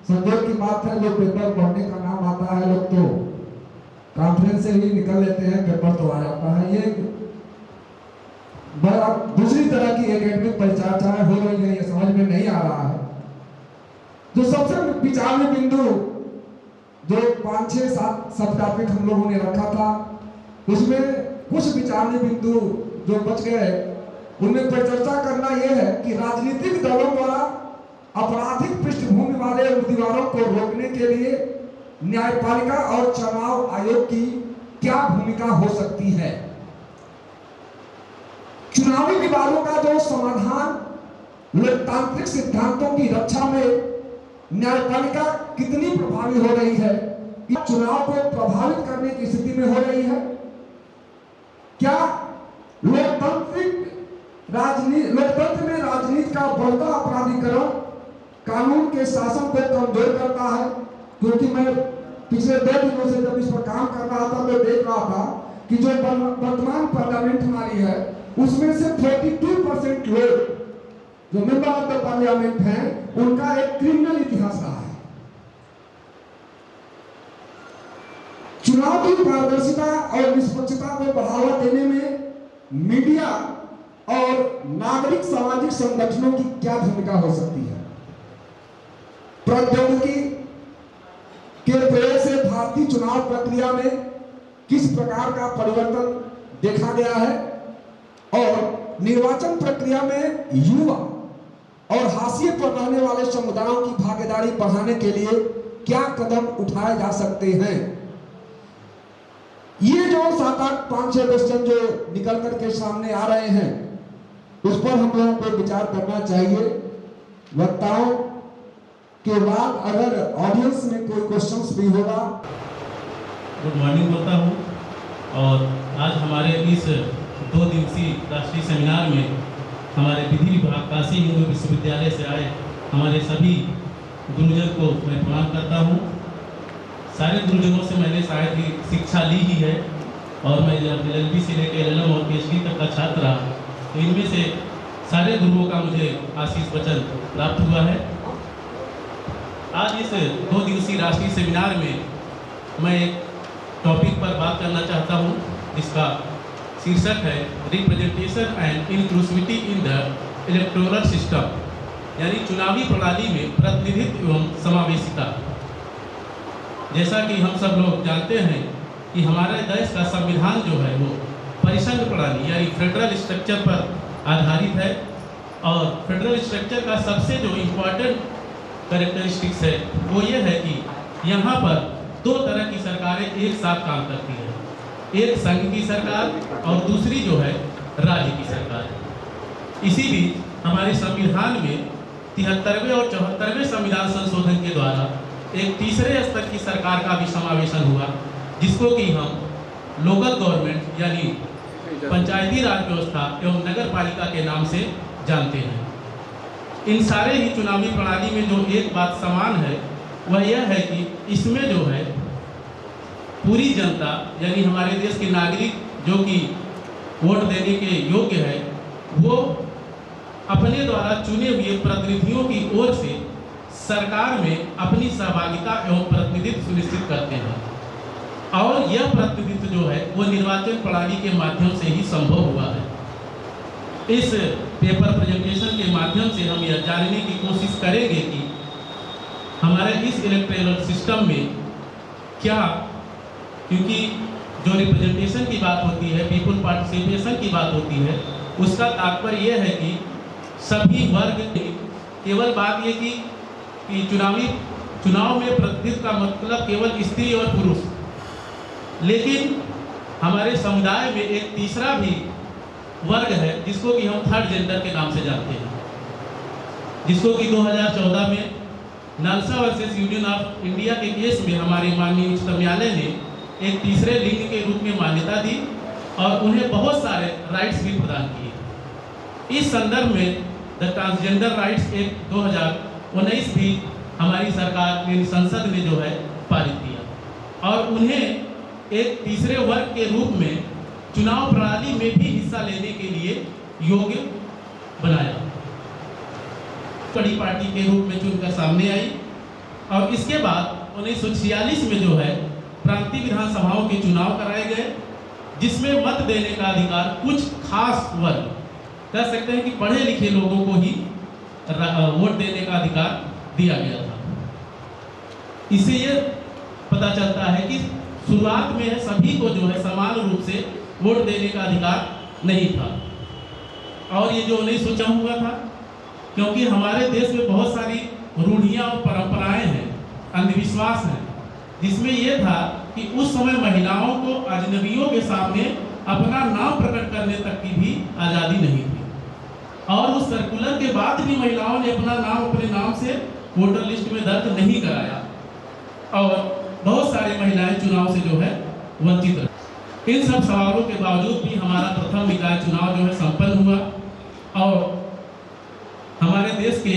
S1: संजोग की बात है, जो पेपर पढ़ने का नाम आता है लोग तो कॉन्फ्रेंस से ही निकल लेते हैं, पेपर तो आ जाता है। ये बड़ा दूसरी तरह की एकेडमिक परिचर्चाएं हो रही है, ये समझ में नहीं आ रहा है। जो सबसे विचारणीय बिंदु जो 5, 6, 7 सब टॉपिक हम लोगों ने रखा था, उसमें कुछ विचारणीय बिंदु जो बच गए, उनमें परिचर्चा करना यह है कि राजनीतिक दलों द्वारा आपराधिक पृष्ठभूमि वाले उम्मीदवारों को रोकने के लिए न्यायपालिका और चुनाव आयोग की क्या भूमिका हो सकती है। चुनावी विवादों का जो समाधान लोकतांत्रिक सिद्धांतों की रक्षा में न्यायपालिका कितनी प्रभावी हो रही है, चुनाव को प्रभावित करने की स्थिति में हो रही है। क्या लोकतंत्र में राजनीति का बढ़ता अपराधीकरण कानून के शासन को कमजोर करता है? क्योंकि मैं पिछले 2 दिनों से जब इस पर काम कर रहा था तो देख रहा था कि जो वर्तमान पार्लियामेंट हमारी है, उसमें से 42% लोग जो मेंबर ऑफ द पार्लियामेंट हैं, उनका एक क्रिमिनल इतिहास रहा है। चुनाव की पारदर्शिता और निष्पक्षता को बढ़ावा देने में मीडिया और नागरिक सामाजिक संगठनों की क्या भूमिका हो सकती है। प्रौद्योगिकी के प्रयोग से भारतीय चुनाव प्रक्रिया में किस प्रकार का परिवर्तन देखा गया है और निर्वाचन प्रक्रिया में युवा और हाशिए पर रहने वाले समुदायों की भागीदारी बढ़ाने के लिए क्या कदम उठाए जा सकते हैं। ये जो 7-8 5-6 क्वेश्चन जो निकल करके सामने आ रहे हैं उस पर हम लोगों को विचार करना चाहिए। वक्ताओं के बाद अगर ऑडियंस में कोई क्वेश्चंस भी होगा।
S9: गुड मॉर्निंग बोलता हूँ और आज हमारे इस 2 दिवसीय राष्ट्रीय सेमिनार में हमारे विधि विभाग काशी हिंदू विश्वविद्यालय से आए हमारे सभी गुरुजन को मैं प्रणाम करता हूँ। सारे गुरुजनों से मैंने शायद ही शिक्षा ली ही है और मैं जब LLB से लेकर LLM और PhD तक का छात्र रहा तो इनमें से सारे गुरुओं का मुझे आशीष वचन प्राप्त हुआ है। आज इस 2 दिवसीय राष्ट्रीय सेमिनार में मैं एक टॉपिक पर बात करना चाहता हूँ जिसका शीर्षक है representation and inclusivity in the electoral system, यानी चुनावी प्रणाली में प्रतिनिधित्व एवं समावेशिता। जैसा कि हम सब लोग जानते हैं कि हमारे देश का संविधान जो है वो परिसंघ प्रणाली यानी फेडरल स्ट्रक्चर पर आधारित है और फेडरल स्ट्रक्चर का सबसे जो इम्पोर्टेंट कैरेक्टरिस्टिक्स है वो ये है कि यहाँ पर 2 तरह की सरकारें एक साथ काम करती हैं, एक संघ की सरकार और दूसरी जो है राज्य की सरकार। इसी बीच हमारे संविधान में 73वें और 74वें संविधान संशोधन के द्वारा एक तीसरे स्तर की सरकार का भी समावेशन हुआ जिसको कि हम लोकल गवर्नमेंट यानी पंचायती राज व्यवस्था एवं नगर पालिका के नाम से जानते हैं। इन सारे ही चुनावी प्रणाली में जो एक बात समान है वह यह है कि इसमें जो है पूरी जनता यानी हमारे देश के नागरिक जो कि वोट देने के योग्य है वो अपने द्वारा चुने हुए प्रतिनिधियों की ओर से सरकार में अपनी सहभागिता एवं प्रतिनिधित्व सुनिश्चित करते हैं और यह प्रतिनिधित्व जो है वो निर्वाचन प्रणाली के माध्यम से ही संभव हुआ है। इस पेपर प्रेजेंटेशन के माध्यम से हम यह जानने की कोशिश करेंगे कि हमारे इस इलेक्टोरल सिस्टम में क्या, क्योंकि जो रिप्रेजेंटेशन की बात होती है, पीपल पार्टिसिपेशन की बात होती है, उसका तात्पर्य यह है कि सभी वर्ग केवल बात ये कि चुनाव में प्रतिनिधित्व का मतलब केवल स्त्री और पुरुष, लेकिन हमारे समुदाय में एक तीसरा भी वर्ग है जिसको कि हम थर्ड जेंडर के नाम से जानते हैं, जिसको कि 2014 में NALSA versus union of India के केस में हमारे माननीय उच्चतम न्यायालय ने एक तीसरे लिंग के रूप में मान्यता दी और उन्हें बहुत सारे राइट्स भी प्रदान किए। इस संदर्भ में द ट्रांसजेंडर राइट्स एक्ट 2019 भी हमारी सरकार ने संसद ने जो है पारित किया और उन्हें एक तीसरे वर्ग के रूप में चुनाव प्रणाली में भी हिस्सा लेने के लिए योग्य बनाया। बड़ी पार्टी के रूप में चुनकर सामने आई और इसके बाद 1946 में जो है प्रांतीय विधानसभाओं के चुनाव कराए गए जिसमें मत देने का अधिकार कुछ खास वर्ग, कह सकते हैं कि पढ़े लिखे लोगों को ही वोट देने का अधिकार दिया गया था। इससे ये पता चलता है कि शुरुआत में सभी को जो है समान रूप से वोट देने का अधिकार नहीं था और ये जो नहीं सोचा हुआ था क्योंकि हमारे देश में बहुत सारी रूढ़ियाँ और परंपराएं हैं, अंधविश्वास हैं, जिसमें यह था कि उस समय महिलाओं को अजनबियों के सामने अपना नाम प्रकट करने तक की भी आज़ादी नहीं थी और उस सर्कुलर के बाद भी महिलाओं ने अपना नाम अपने नाम से वोटर लिस्ट में दर्ज नहीं कराया और बहुत सारी महिलाएं चुनाव से जो है वंचित रही। इन सब सवालों के बावजूद भी हमारा प्रथम निकाय चुनाव जो है संपन्न हुआ और हमारे देश के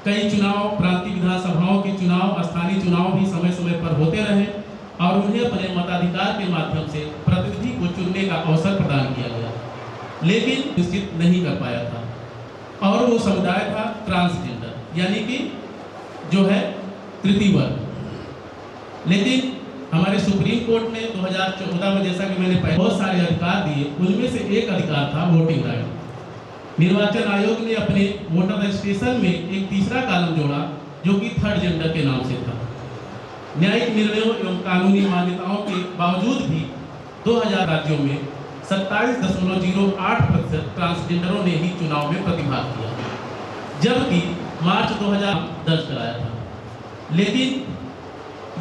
S9: कई चुनाव, प्रांतीय विधानसभाओं के चुनाव, स्थानीय चुनाव भी समय समय पर होते रहे और उन्हें अपने मताधिकार के माध्यम से प्रतिनिधि को चुनने का अवसर प्रदान किया गया, लेकिन निश्चित नहीं कर पाया था और वो समुदाय था ट्रांसजेंडर, यानी कि जो है तृतीय वर्ग। लेकिन हमारे सुप्रीम कोर्ट ने 2014 में, जैसा कि मैंने पहले बहुत सारे अधिकार दिए, उनमें से एक अधिकार था वोटिंग राइट। निर्वाचन आयोग ने अपने वोटर रजिस्ट्रेशन में एक तीसरा कॉलम जोड़ा जो कि थर्ड जेंडर के नाम से था। न्यायिक निर्णयों एवं कानूनी मान्यताओं के बावजूद भी 2000 राज्यों में 27.08% ट्रांसजेंडरों ने ही चुनाव में प्रतिभाग किया, जबकि मार्च 2000 दर्ज कराया था। लेकिन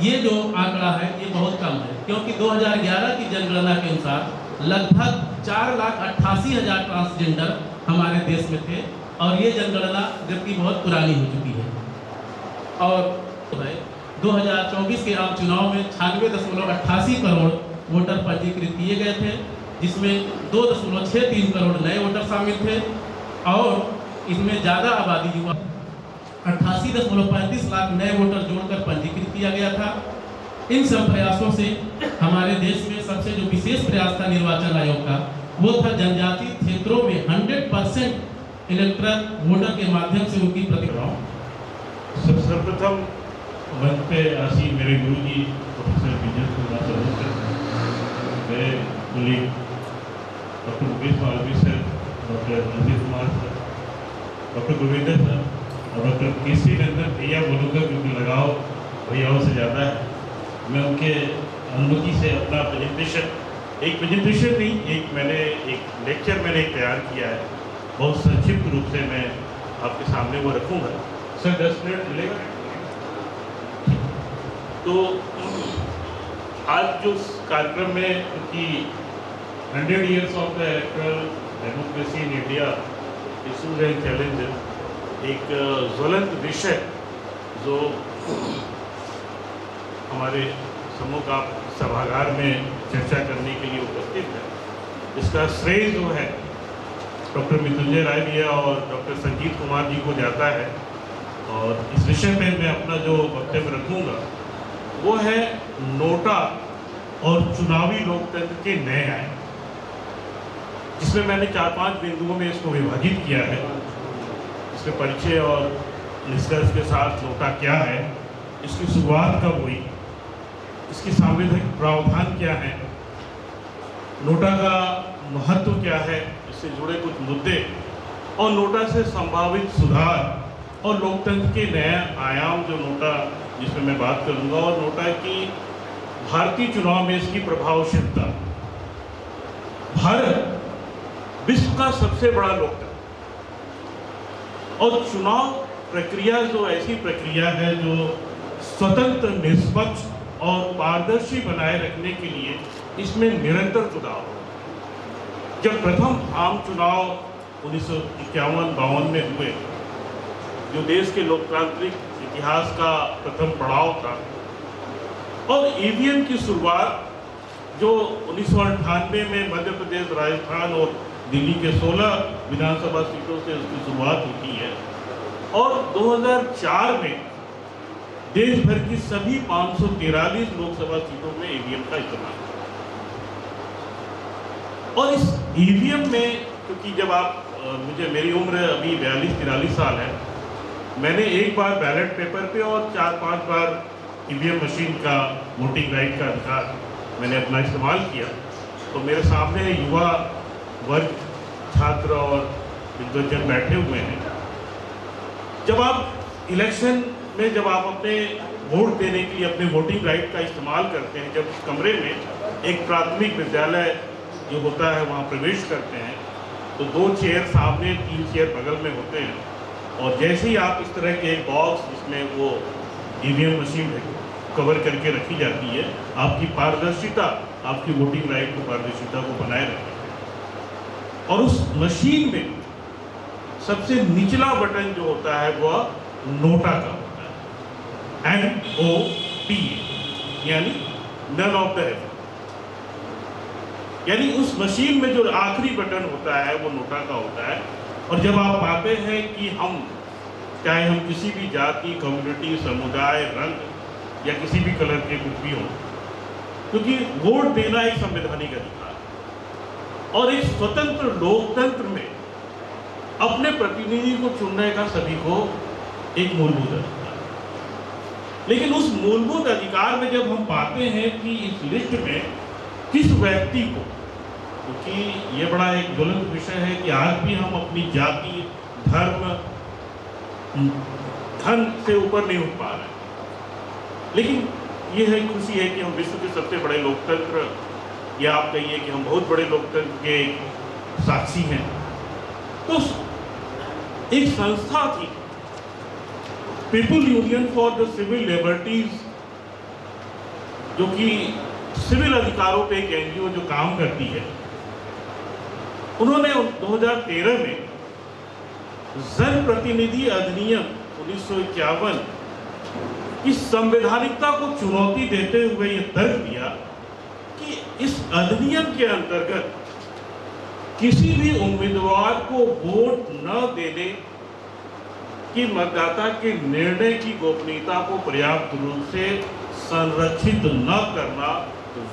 S9: ये जो आंकड़ा है ये बहुत कम है, क्योंकि 2011 की जनगणना के अनुसार लगभग 4,88,000 ट्रांसजेंडर हमारे देश में थे, और ये जनगणना जबकि बहुत पुरानी हो चुकी है। और 2024 के आम चुनाव में 96.88 करोड़ वोटर पंजीकृत किए गए थे, जिसमें 2.63 करोड़ नए वोटर शामिल थे, और इसमें ज़्यादा आबादी युवा 88.35 लाख नए वोटर जोड़कर पंजीकृत किया गया था। इन सब प्रयासों से हमारे देश में सबसे जो विशेष प्रयास था निर्वाचन आयोग का, वो था जनजातीय क्षेत्रों में 100% इलेक्ट्रल वोटर के माध्यम से उनकी प्रतिक्रिया।
S10: सर्वप्रथम मंच पे आसी मेरे गुरुजी प्रोफेसर विजय कुमार सर, मेरे colleague doctor Mukesh Malviya sir, doctor Ranjeet Kumar sir, doctor Govinder sir और डॉक्टर केसी नंदन भैया बोलूँगा क्योंकि लगाव भैयाओं से ज़्यादा है। मैं उनके अनुमति से अपना प्रेजेंटेशन नहीं, मैंने एक लेक्चर तैयार किया है, बहुत संक्षिप्त रूप से मैं आपके सामने वो रखूँगा। सर 10 मिनट मिलेगा? तो आज जो कार्यक्रम में क्योंकि 100 years of the electoral democracy in India issues and challenges, एक ज्वलंत विषय जो हमारे सम्मुख आप सभागार में चर्चा करने के लिए उपस्थित है, इसका श्रेय जो है डॉक्टर मृत्युंजय राय भैया और डॉक्टर संजीत कुमार जी को जाता है। और इस विषय में मैं अपना जो वक्तव्य रखूँगा वो है नोटा और चुनावी लोकतंत्र के नए आयाम, जिसमें मैंने 4-5 बिंदुओं में इसको विभाजित किया है। इसके परिचय और निष्कर्ष के साथ नोटा क्या है, इसकी शुरुआत कब हुई, इसकी संवैधानिक प्रावधान क्या है, नोटा का महत्व क्या है, इससे जुड़े कुछ मुद्दे और नोटा से संभावित सुधार और लोकतंत्र के नए आयाम जो नोटा जिसमें मैं बात करूंगा, और नोटा की भारतीय चुनाव में इसकी प्रभावशीलता। भारत विश्व का सबसे बड़ा लोकतंत्र और चुनाव प्रक्रिया जो ऐसी प्रक्रिया है जो स्वतंत्र, निष्पक्ष और पारदर्शी बनाए रखने के लिए इसमें निरंतर सुधार हो। जब प्रथम आम चुनाव 1951-52 में हुए, जो देश के लोकतांत्रिक इतिहास का प्रथम पड़ाव था, और ईवीएम की शुरुआत जो 1998 में मध्य प्रदेश, राजस्थान और दिल्ली के 16 विधानसभा सीटों से उसकी शुरुआत होती है, और 2004 में देश भर की सभी 543 लोकसभा सीटों में ईवीएम का इस्तेमाल। और इस ईवीएम में क्योंकि जब आप मेरी उम्र अभी 42-43 साल है, मैंने एक बार बैलेट पेपर पे और 4-5 बार ईवीएम मशीन का वोटिंग राइट का अधिकार मैंने अपना इस्तेमाल किया। तो मेरे सामने युवा वर्ग, छात्र और विद्वजन बैठे हुए हैं। जब आप इलेक्शन में जब आप अपने वोट देने के लिए अपने वोटिंग राइट का इस्तेमाल करते हैं, जब उस कमरे में एक प्राथमिक विद्यालय जो होता है वहाँ प्रवेश करते हैं, तो 2 चेयर सामने, 3 चेयर बगल में होते हैं, और जैसे ही आप इस तरह के एक बॉक्स जिसमें वो ईवीएम मशीन कवर करके रखी जाती है, आपकी पारदर्शिता, आपकी वोटिंग राइट को, पारदर्शिता को बनाए रखते हैं। और उस मशीन में सबसे निचला बटन जो होता है वह नोटा का होता है, NOTA, यानी नन ऑफ द एबव। यानी उस मशीन में जो आखिरी बटन होता है वो नोटा का होता है। और जब आप पाते हैं कि हम, चाहे हम किसी भी जाति, कम्युनिटी, समुदाय, रंग या किसी भी कलर के कुछ भी हों, क्योंकि वोट देना एक संवैधानिक अधिकार है, और एक स्वतंत्र लोकतंत्र में अपने प्रतिनिधि को चुनने का सभी को एक मूलभूत अधिकार है। लेकिन उस मूलभूत अधिकार में जब हम पाते हैं कि इस लिस्ट में किस व्यक्ति को क्योंकि ये बड़ा एक ज्वलंत विषय है कि आज भी हम अपनी जाति, धर्म, धन से ऊपर नहीं उठ पा रहे। लेकिन ये है खुशी है कि हम विश्व के सबसे बड़े लोकतंत्र, या आप कहिए कि हम बहुत बड़े लोकतंत्र के साक्षी हैं। तो एक संस्था थी, people union for the civil liberties, जो कि सिविल अधिकारों पे एक एनजीओ जो काम करती है, उन्होंने 2013 में जन प्रतिनिधि अधिनियम 1951 की संवैधानिकता को चुनौती देते हुए ये तर्क दिया कि इस अधिनियम के अंतर्गत किसी भी उम्मीदवार को वोट न देने की मतदाता के निर्णय की गोपनीयता को पर्याप्त रूप से संरक्षित न करना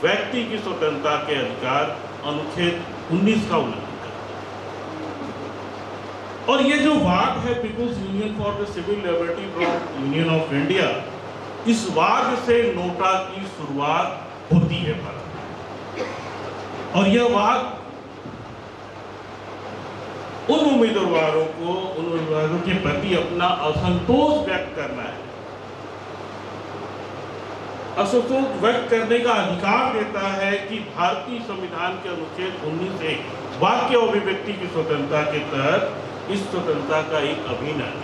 S10: व्यक्ति की स्वतंत्रता के अधिकार अनुच्छेद 19 का उल्लंघन करता। और ये जो वाद है people's union for the civil liberty union of India, इस वाद से नोटा की शुरुआत होती है भारत में। और यह वाद उन उम्मीदवारों के प्रति अपना असंतोष व्यक्त करना है, असंतोष व्यक्त करने का अधिकार देता है कि भारतीय संविधान के अनुच्छेद 19(1) वाक्य और अभिव्यक्ति की स्वतंत्रता के तहत इस स्वतंत्रता का एक अभिन्न है,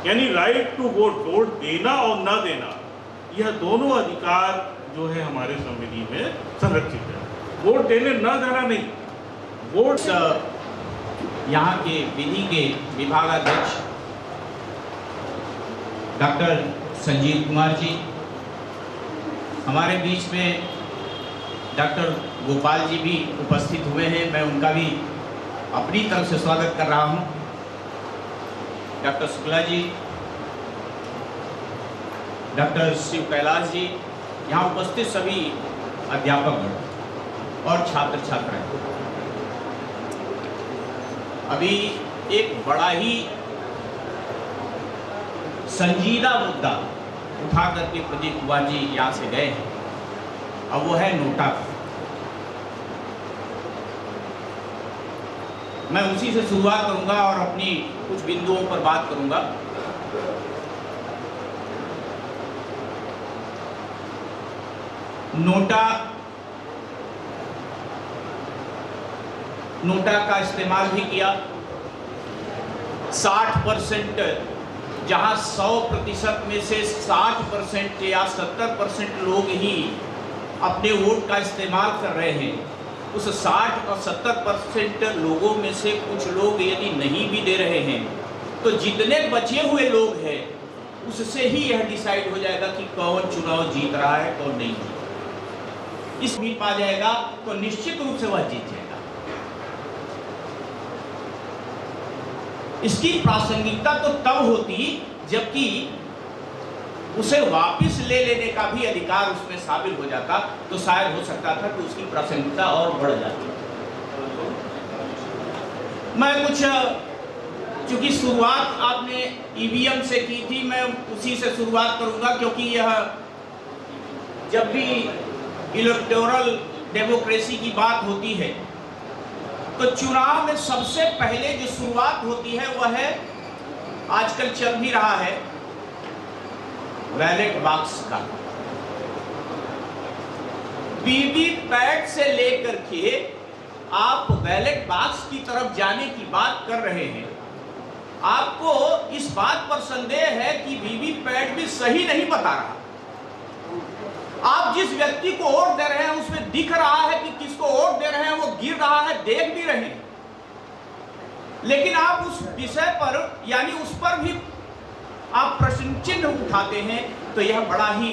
S10: यानी राइट टू वोट, वोट देना और न देना, यह दोनों अधिकार जो है हमारे संविधान में संरक्षित है। वोट देने न देना नहीं, वोट।
S11: यहाँ के विधि के विभागाध्यक्ष डॉक्टर संजीव कुमार जी, हमारे बीच में डॉक्टर गोपाल जी भी उपस्थित हुए हैं, मैं उनका भी अपनी तरफ से स्वागत कर रहा हूँ। डॉक्टर शुक्ला जी, डॉक्टर शिव कैलाश जी, यहाँ उपस्थित सभी अध्यापक और छात्र छात्राएं। अभी एक बड़ा ही संजीदा मुद्दा उठा करके प्रदीप कुमार जी यहाँ से गए हैं, अब वो है नोटा। मैं उसी से शुरुआत करूंगा और अपनी कुछ बिंदुओं पर बात करूंगा। नोटा का इस्तेमाल भी किया। 60% जहां 100% में से 60% या 70% लोग ही अपने वोट का इस्तेमाल कर रहे हैं, उस 60 और 70% लोगों में से कुछ लोग यदि नहीं भी दे रहे हैं, तो जितने बचे हुए लोग हैं उससे ही यह डिसाइड हो जाएगा कि कौन चुनाव जीत रहा है, कौन नहीं जीत रहा। इस भी पा जाएगा तो निश्चित रूप से वह जीत जाएगा। इसकी प्रासंगिकता तो तब होती जबकि उसे वापस ले लेने का भी अधिकार उसमें शामिल हो जाता, तो शायद हो सकता था कि उसकी प्रासंगिकता और बढ़ जाती। मैं कुछ, चूंकि शुरुआत आपने ईवीएम से की थी, मैं उसी से शुरुआत करूंगा, क्योंकि यह जब भी इलेक्टोरल डेमोक्रेसी की बात होती है तो चुनाव में सबसे पहले जो शुरुआत होती है वह है, आजकल चल भी रहा है, बैलेट बॉक्स का। वीवीपैट से लेकर के आप बैलेट बॉक्स की तरफ जाने की बात कर रहे हैं। आपको इस बात पर संदेह है कि वीवीपैट भी सही नहीं बता रहा। आप जिस व्यक्ति को वोट दे रहे हैं उसमें दिख रहा है कि किसको वोट दे रहे हैं, वो गिर रहा है, देख भी रहे हैं, लेकिन आप उस विषय पर यानी उस पर भी आप प्रश्न चिन्ह उठाते हैं, तो यह बड़ा ही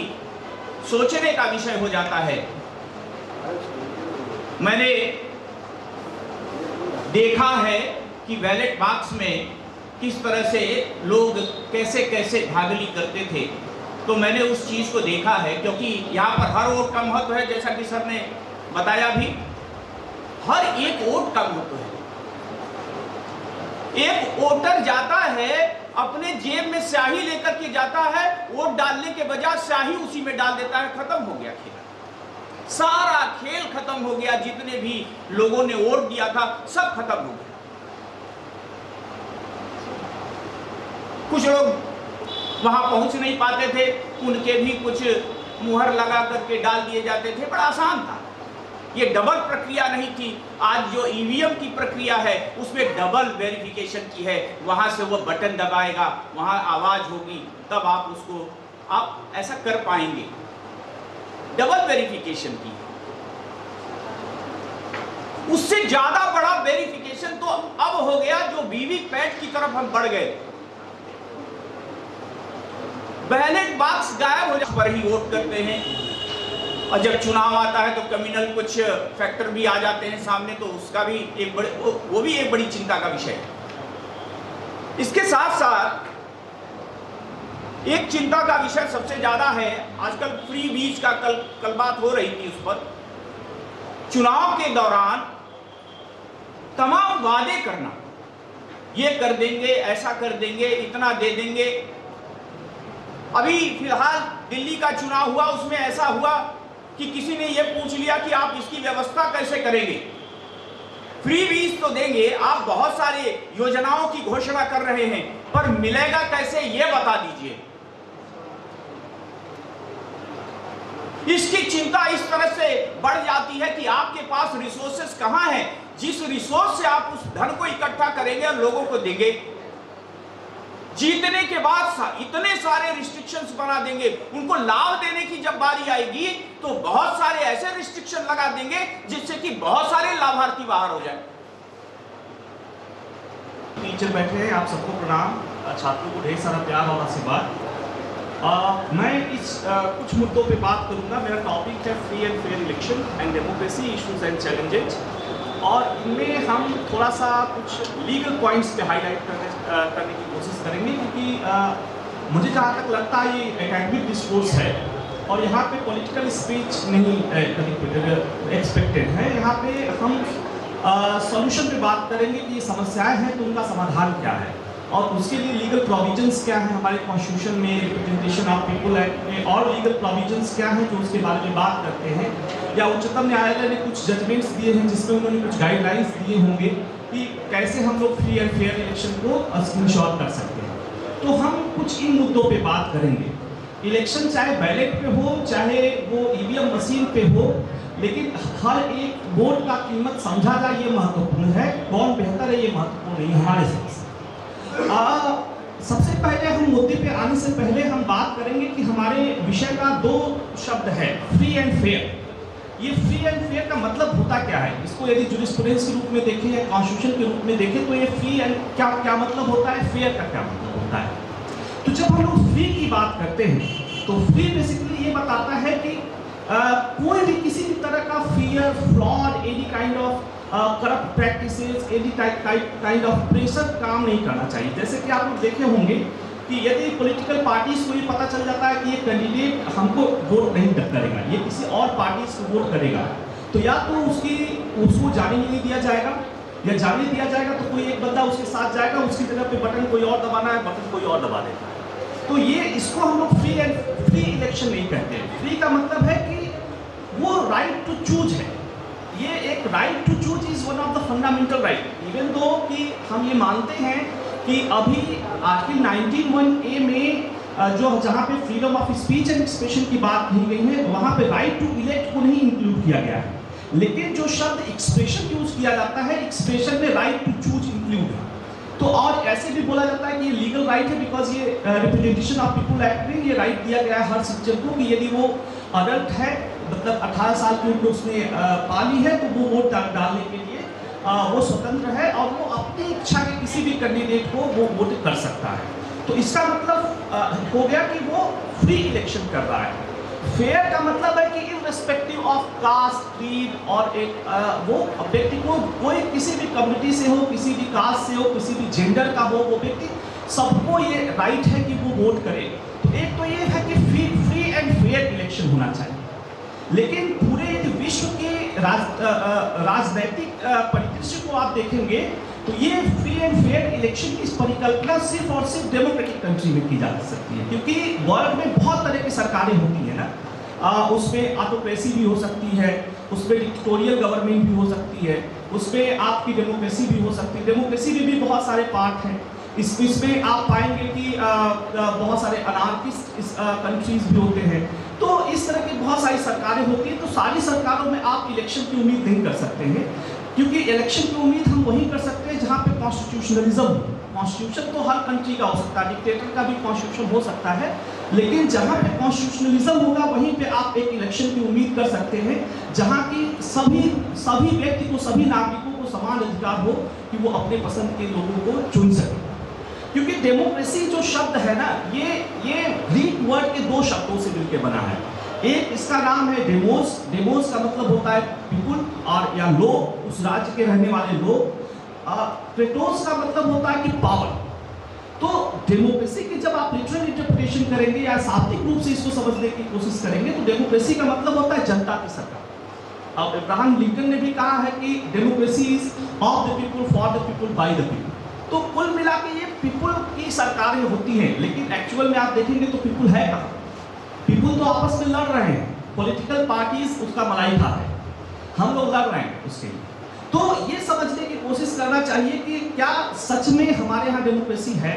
S11: सोचने का विषय हो जाता है। मैंने देखा है कि बैलेट बॉक्स में किस तरह से लोग कैसे कैसे धांधली करते थे, तो मैंने उस चीज को देखा है, क्योंकि यहाँ पर हर वोट का महत्व है, जैसा कि सर ने बताया भी, हर एक वोट का महत्व है। एक वोटर जाता है, अपने जेब में स्याही लेकर के जाता है, वोट डालने के बजाय स्याही उसी में डाल देता है, खत्म हो गया खेल। सारा खेल खत्म हो गया, जितने भी लोगों ने वोट दिया था सब खत्म हो गया। कुछ लोग वहां पहुंच नहीं पाते थे, उनके भी कुछ मुहर लगा करके डाल दिए जाते थे। बड़ा आसान था, ये डबल प्रक्रिया नहीं थी। आज जो ईवीएम की प्रक्रिया है उसमें डबल वेरिफिकेशन की है। वहां से वो बटन दबाएगा, वहां आवाज होगी, तब आप उसको आप ऐसा कर पाएंगे। डबल वेरिफिकेशन की, उससे ज्यादा बड़ा वेरिफिकेशन तो अब हो गया जो वीवीपैट की तरफ हम बढ़ गए। बैलेट बॉक्स गायब हो जाने पर ही वोट करते हैं, और जब चुनाव आता है तो कम्युनल कुछ फैक्टर भी आ जाते हैं सामने, तो उसका भी एक बड़े वो भी एक बड़ी चिंता का विषय है। इसके साथ साथ एक चिंता का विषय सबसे ज्यादा है, आजकल फ्री बीच का कल बात हो रही थी उस पर। चुनाव के दौरान तमाम वादे करना, ये कर देंगे, ऐसा कर देंगे, इतना दे देंगे। अभी फिलहाल दिल्ली का चुनाव हुआ, उसमें ऐसा हुआ कि किसी ने यह पूछ लिया कि आप इसकी व्यवस्था कैसे करेंगे। फ्री बीज तो देंगे, आप बहुत सारे योजनाओं की घोषणा कर रहे हैं, पर मिलेगा कैसे ये बता दीजिए। इसकी चिंता इस तरह से बढ़ जाती है कि आपके पास रिसोर्सेस कहां हैं, जिस रिसोर्स से आप उस धन को इकट्ठा करेंगे और लोगों को देंगे। जीतने के बाद इतने सारे रिस्ट्रिक्शंस बना देंगे, उनको लाभ देने की जब बारी आएगी तो बहुत सारे ऐसे रिस्ट्रिक्शन लगा देंगे जिससे कि बहुत सारे लाभार्थी बाहर हो जाए।
S12: टीचर बैठे हैं, आप सबको प्रणाम, छात्रों को ढेर सारा प्यार और आशीर्वाद। मैं इस कुछ मुद्दों पे बात करूंगा। मेरा टॉपिक है free and fair election and democracy issues and challenges, और इनमें हम थोड़ा सा कुछ लीगल पॉइंट्स पे हाईलाइट करने की कोशिश करेंगे, क्योंकि मुझे जहाँ तक लगता है ये एकेडमिक डिस्कोर्स है और यहाँ पे पॉलिटिकल स्पीच नहीं एक्सपेक्टेड है। यहाँ पे हम सॉल्यूशन पे बात करेंगे कि ये समस्याएं हैं तो उनका समाधान क्या है, और उसके लिए लीगल प्रोविजंस क्या हैं हमारे कॉन्स्टिट्यूशन में, रिप्रेजेंटेशन ऑफ पीपल एक्ट में, और लीगल प्रोविजंस क्या हैं जो उसके बारे में बात करते हैं। या उच्चतम न्यायालय ने कुछ जजमेंट्स दिए हैं जिसमें उन्होंने कुछ गाइडलाइंस दिए होंगे कि कैसे हम लोग फ्री एंड फेयर इलेक्शन को इंश्योर कर सकते हैं। तो हम कुछ इन मुद्दों पे बात करेंगे। इलेक्शन चाहे बैलेट पे हो, चाहे वो ईवीएम मशीन पे हो, लेकिन हर एक वोट का कीमत समझा जाए ये महत्वपूर्ण है। कौन बेहतर है ये महत्वपूर्ण नहीं हमारे हिसाब से। सबसे पहले हम मुद्दे पे आने से पहले हम बात करेंगे कि हमारे विषय का दो शब्द है, फ्री एंड फेयर। ये फ्री एंड फेयर का मतलब होता क्या है? इसको यदि जूरिस्प्रूडेंस के रूप में देखें या कॉन्स्टिट्यूशन के रूप में देखें तो ये फ्री एंड क्या मतलब होता है, फेयर का क्या मतलब होता है। तो जब हम लोग फ्री की बात करते हैं तो फ्री बेसिकली ये बताता है कि कोई भी किसी भी तरह का fear, fraud, any kind of corrupt practices, any kind of pressure काम नहीं करना चाहिए। जैसे कि आप लोग देखे होंगे कि यदि पॉलिटिकल पार्टीज को ये पता चल जाता है कि ये कैंडिडेट हमको वोट नहीं करेगा, ये किसी और पार्टीज को वोट करेगा, तो या तो उसको जाने नहीं दिया जाएगा, या जाने दिया जाएगा तो कोई एक बंदा उसके साथ जाएगा, उसकी जगह पे बटन कोई और दबाना है, बटन कोई और दबा देता है। तो ये इसको हम लोग फ्री इलेक्शन नहीं कहते हैं। फ्री का मतलब है कि वो राइट टू चूज है। ये एक right to choose is one of the fundamental right, even though कि हम ये मानते हैं कि अभी आर्टिकल 19(1)(a) में जो जहाँ पे freedom of speech and expression की बात कही गई है, वहाँ पे राइट टू इलेक्ट को नहीं इंक्लूड किया गया है। लेकिन जो शब्द एक्सप्रेशन यूज किया जाता है, एक्सप्रेशन में राइट टू चूज इंक्लूड है। तो और ऐसे भी बोला जाता है कि ये लीगल राइट है, बिकॉज ये रिप्रेजेंटेशन ऑफ पीपल एक्ट में ये राइट दिया गया है हर सिटीजन को कि यदि वो अडल्ट है, मतलब 18 साल की उम्र उसने पाली है, तो वो वोट डालने के लिए वो स्वतंत्र है और वो अपनी इच्छा के किसी भी कैंडिडेट को वो वोट कर सकता है। तो इसका मतलब हो गया कि वो फ्री इलेक्शन कर रहा है। फेयर का मतलब है कि इररिस्पेक्टिव ऑफ कास्ट, क्रीड और एक वो व्यक्ति को कोई किसी भी कम्युनिटी से हो, किसी भी कास्ट से हो, किसी भी जेंडर का हो, वो व्यक्ति सबको ये राइट है कि वो वोट करे। तो एक तो ये है कि फ्री एंड फेयर इलेक्शन होना चाहिए। लेकिन पूरे विश्व के राजनैतिक परिदृश्य को आप देखेंगे तो ये फ्री एंड फेयर इलेक्शन की परिकल्पना सिर्फ और सिर्फ डेमोक्रेटिक कंट्री में की जा सकती है, क्योंकि वर्ल्ड में बहुत तरह की सरकारें होती हैं ना। उसमें ऑटोक्रेसी भी हो सकती है, उसमें डिक्टेटोरियल गवर्नमेंट भी हो सकती है, उसमें आपकी डेमोक्रेसी भी हो सकती है। डेमोक्रेसी में भी बहुत सारे पार्ट हैं। इसमें आप पाएंगे कि बहुत सारे अनार्किस्ट कंट्रीज भी होते हैं। तो इस तरह की बहुत सारी सरकारें होती हैं। तो सारी सरकारों में आप इलेक्शन की उम्मीद नहीं कर सकते हैं, क्योंकि इलेक्शन की उम्मीद हम वहीं कर सकते हैं जहाँ पे कॉन्स्टिट्यूशनलिज्म हो। कॉन्स्टिट्यूशन तो हर कंट्री का हो सकता है, डिक्टेटर का भी कॉन्स्टिट्यूशन हो सकता है, लेकिन जहाँ पे कॉन्स्टिट्यूशनलिज्म होगा वहीं पे आप एक इलेक्शन की उम्मीद कर सकते हैं, जहाँ की सभी व्यक्ति को, सभी नागरिकों को समान अधिकार हो कि वो अपने पसंद के लोगों को चुन सके। क्योंकि डेमोक्रेसी जो शब्द है ना, ये ग्रीक वर्ड के दो शब्दों से मिलकर बना है। एक इसका नाम है डेमोस। डेमोस का मतलब होता है पीपुल और या लोग, उस राज्य के रहने वाले लोग। क्रेटोस का मतलब होता है कि पावर। तो डेमोक्रेसी की जब आप लिटरल इंटरप्रिटेशन करेंगे या शाब्दिक रूप से इसको समझने की कोशिश करेंगे तो डेमोक्रेसी का मतलब होता है जनता की सरकार। अब अब्राहम लिंकन ने भी कहा है कि democracy is of the people, for the people, by the people. तो कुल मिला के ये पीपुल की सरकारें होती हैं, लेकिन एक्चुअल में आप देखेंगे तो पीपुल है कहाँ? पीपुल तो आपस में लड़ रहे हैं, पॉलिटिकल पार्टीज उसका मलाई खा रहे हैं, हम लोग लड़ रहे हैं उसके लिए। तो ये समझने की कोशिश करना चाहिए कि क्या सच में हमारे यहाँ डेमोक्रेसी है?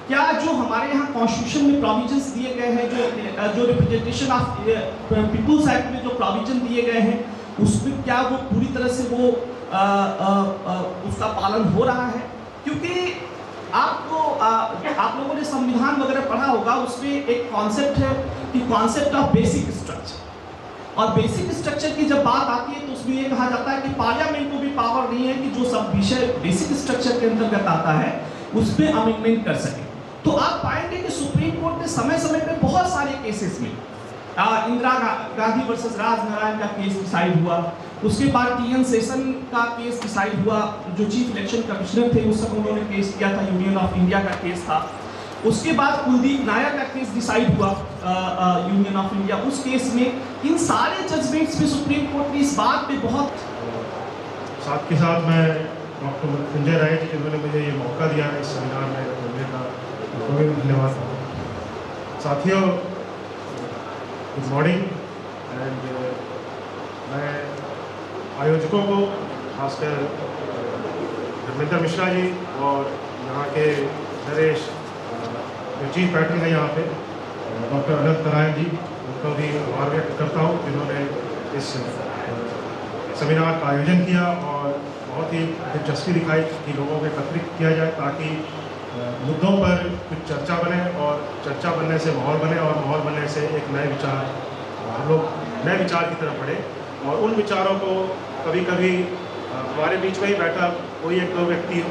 S12: क्या जो हमारे यहाँ कॉन्स्टिट्यूशन में प्रोविजंस दिए गए हैं, जो रिप्रेजेंटेशन ऑफ पीपुल्स एक्ट में जो प्रोविजन दिए गए हैं, उसमें क्या वो पूरी तरह से वो उसका पालन हो रहा है? क्योंकि आप लोगों ने संविधान वगैरह पढ़ा होगा, उसमें एक कॉन्सेप्ट है कि कॉन्सेप्ट ऑफ बेसिक स्ट्रक्चर। और बेसिक स्ट्रक्चर की जब बात आती है तो उसमें ये कहा जाता है कि पार्लियामेंट को भी पावर नहीं है कि जो सब विषय बेसिक स्ट्रक्चर के अंतर्गत आता है उसमें अमेंडमेंट कर सके। तो आप पाएंगे कि सुप्रीम कोर्ट ने समय समय पे बहुत सारे केसेस में इंदिरा गांधी वर्सेस राजनारायण का केस डिसाइड हुआ, उसके बाद टीएन सेशन का केस डिसाइड हुआ, जो चीफ इलेक्शन कमिश्नर थे उस समय उन्होंने केस किया था, यूनियन ऑफ इंडिया का केस था। उसके बाद कुलदीप नायर का केस डिसाइड हुआ यूनियन ऑफ इंडिया, उस केस में इन सारे जजमेंट्स में सुप्रीम कोर्ट ने इस बात पे बहुत
S13: साथ के साथ मैं डॉक्टर संजय राय जी जिन्होंने मुझे ये मौका दिया है इस सेमिनार में बोलने का, उनको भी धन्यवाद। साथियों, गुड मॉर्निंग। एंड मैं आयोजकों को, खासकर धर्मेंद्र मिश्रा जी और यहाँ के नरेश जो चीफ पैटर्न है यहाँ पे डॉक्टर अनंत नारायण जी, उनको भी आभार व्यक्त करता हूँ जिन्होंने इस सेमिनार का आयोजन किया और बहुत ही दिलचस्पी दिखाई कि लोगों को एकत्रित किया जाए ताकि मुद्दों पर कुछ चर्चा बने और चर्चा बनने से माहौल बने और माहौल बनने से एक नए विचार, हम लोग नए विचार की तरफ बढ़े। और उन विचारों को कभी कभी हमारे बीच में ही बैठा कोई एक दो व्यक्ति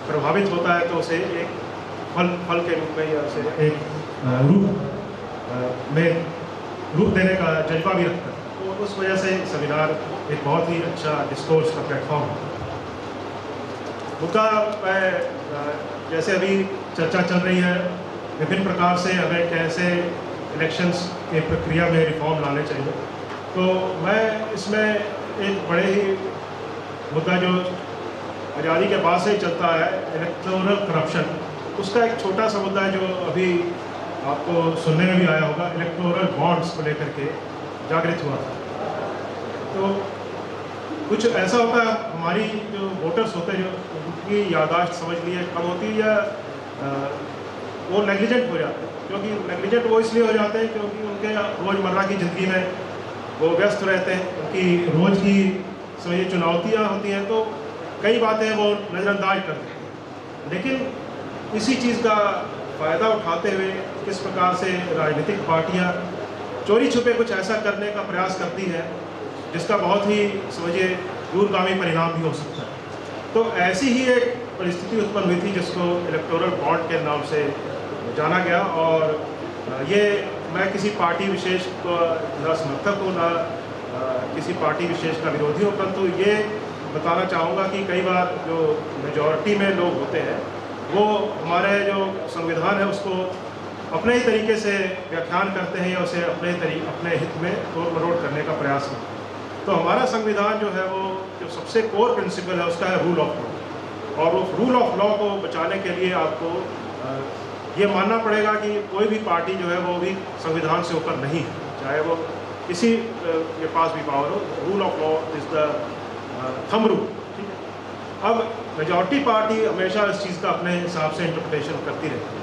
S13: प्रभावित होता है तो उसे एक फल के रूप में या उसे एक रूप देने का जज्बा भी रखता है। तो उस वजह से सेमिनार एक बहुत ही अच्छा डिस्कोर्स का प्लेटफॉर्म है। मुद्दा जैसे अभी चर्चा चल रही है विभिन्न प्रकार से हमें कैसे इलेक्शंस के प्रक्रिया में रिफॉर्म लाने चाहिए, तो मैं इसमें एक बड़े ही मुद्दा जो आज़ादी के बाद से ही चलता है, इलेक्टोरल करप्शन, उसका एक छोटा सा मुद्दा जो अभी आपको सुनने में भी आया होगा, इलेक्टोरल बॉन्ड्स को लेकर के जागृत हुआ था। तो कुछ ऐसा होता है, हमारी जो वोटर्स होते हैं जो उनकी याददाश्त समझ लिए कम होती है या वो नेग्लिजेंट हो जाते हैं। क्योंकि नेग्लिजेंट वो इसलिए हो जाते हैं क्योंकि उनके रोज़मर्रा की ज़िंदगी में वो व्यस्त रहते हैं, उनकी रोज़ की समझिए चुनौतियाँ होती हैं, तो कई बातें वो नज़रअंदाज कर देते हैं। लेकिन इसी चीज़ का फ़ायदा उठाते हुए किस प्रकार से राजनीतिक पार्टियाँ चोरी छुपे कुछ ऐसा करने का प्रयास करती है जिसका बहुत ही समझिए दूरगामी परिणाम भी हो सकता है। तो ऐसी ही एक परिस्थिति उत्पन्न हुई थी जिसको इलेक्टोरल बॉन्ड के नाम से जाना गया। और ये मैं किसी पार्टी विशेष को ना समर्थक हूँ ना किसी पार्टी विशेष का विरोधी हूँ, परंतु ये बताना चाहूँगा कि कई बार जो मेजॉरिटी में लोग होते हैं वो हमारे जो संविधान है उसको अपने ही तरीके से व्याख्यान करते हैं या उसे अपने हित में तोड़ मरोड़ करने का प्रयास करते हैं। तो हमारा संविधान जो है वो जो सबसे कोर प्रिंसिपल है उसका है रूल ऑफ लॉ, और वो रूल ऑफ लॉ को बचाने के लिए आपको ये मानना पड़ेगा कि कोई भी पार्टी जो है वो भी संविधान से ऊपर नहीं है, चाहे वो किसी के पास भी पावर हो, rule of law is the thumb rule, ठीक है। अब मेजॉरिटी पार्टी हमेशा इस चीज़ का अपने हिसाब से इंटरप्रिटेशन करती रहती है।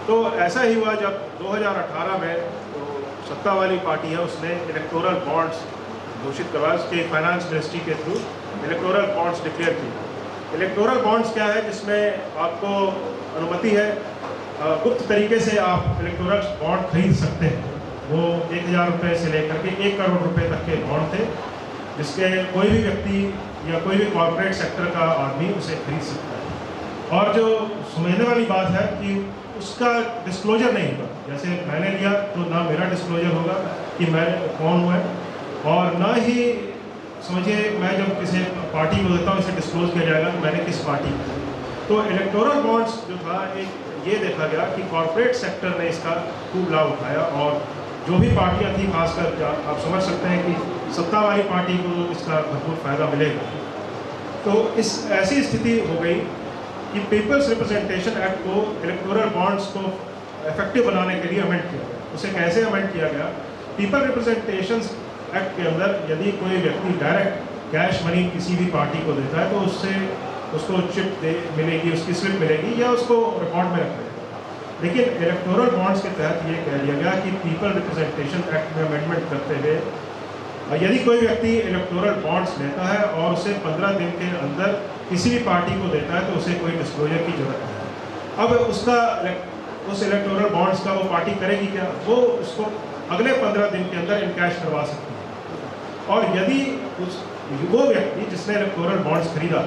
S13: तो ऐसा ही हुआ जब 2018 में तो सत्ता वाली पार्टी है उसने इलेक्टोरल बॉन्ड्स घोषित करवाया, उसके फाइनेंस मिनिस्ट्री के थ्रू इलेक्टोरल बॉन्ड्स डिक्लेयर किए। इलेक्टोरल बॉन्ड्स क्या है, जिसमें आपको अनुमति है गुप्त तरीके से आप इलेक्टोरल बॉन्ड खरीद सकते हैं। वो 1000 रुपये से लेकर के 1 करोड़ रुपए तक के बॉन्ड थे, जिसके कोई भी व्यक्ति या कोई भी कॉर्पोरेट सेक्टर का आदमी उसे खरीद सकता है। और जो समझने वाली बात है कि उसका डिस्क्लोजर नहीं होगा। जैसे मैंने लिया तो ना मेरा डिस्क्लोजर होगा कि मैं कौन हूँ, और ना ही समझिए मैं जब किसी पार्टी को देता हूँ इसे डिस्क्लोज किया जाएगा कि मैंने किस पार्टी को। तो इलेक्टोरल बॉन्ड्स जो था, एक ये देखा गया कि कॉर्पोरेट सेक्टर ने इसका खूब लाभ उठाया, और जो भी पार्टियाँ थी, खासकर आप समझ सकते हैं कि सत्ता वाली पार्टी को इसका भरपूर फायदा मिलेगा। तो इस ऐसी स्थिति हो गई कि पीपल्स रिप्रेजेंटेशन एक्ट को इलेक्टोरल बॉन्ड्स को इफेक्टिव बनाने के लिए अमेंड किया गया। उसे कैसे अमेंड किया गया? पीपल रिप्रेजेंटेशन एक्ट के अंदर यदि कोई व्यक्ति डायरेक्ट कैश मनी किसी भी पार्टी को देता है तो उससे उसको चिप मिलेगी, उसकी स्लिप मिलेगी या उसको रिकॉर्ड में रखा जाएगा। लेकिन इलेक्टोरल बॉन्ड्स के तहत ये कह दिया गया कि पीपल रिप्रेजेंटेशन एक्ट में अमेंडमेंट करते हुए यदि कोई व्यक्ति इलेक्टोरल बॉन्ड्स लेता है और उसे 15 दिन के अंदर किसी भी पार्टी को देता है तो उसे कोई डिस्क्लोजर की जरूरत नहीं है। अब उस इलेक्टोरल बॉन्ड्स का वो पार्टी करेगी क्या? वो उसको अगले 15 दिन के अंदर इनकैश करवा सकती है। और यदि वो व्यक्ति जिसने इलेक्टोरल बॉन्ड्स खरीदा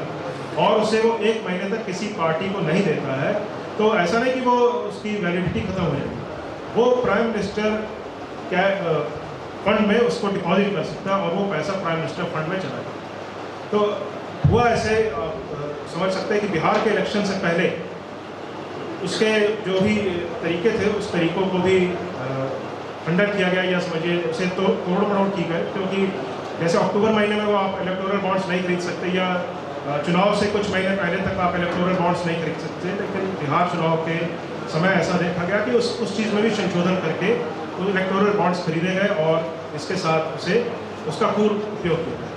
S13: और उसे वो 1 महीने तक किसी पार्टी को नहीं देता है, तो ऐसा नहीं कि वो उसकी वैलिडिटी खत्म हो जाएगी, वो प्राइम मिनिस्टर फंड में उसको डिपॉजिट कर सकता है और वो पैसा प्राइम मिनिस्टर फंड में चला जाए। तो हुआ ऐसे, समझ सकते हैं कि बिहार के इलेक्शन से पहले उसके जो भी तरीके थे उस तरीकों को भी खंडन किया गया, या समझिए उसे तो तोड़ मरोड़ की गई। क्योंकि जैसे अक्टूबर महीने में वो आप इलेक्टोरल बॉन्ड्स नहीं खरीद सकते, या चुनाव से कुछ महीने पहले तक आप इलेक्टोरल बॉन्ड्स नहीं खरीद सकते। लेकिन बिहार चुनाव के समय ऐसा देखा गया कि उस चीज़ में भी संशोधन करके वो इलेक्टोरल बॉन्ड्स खरीदे गए और इसके साथ उसे उसका पूर्ण उपयोग किया।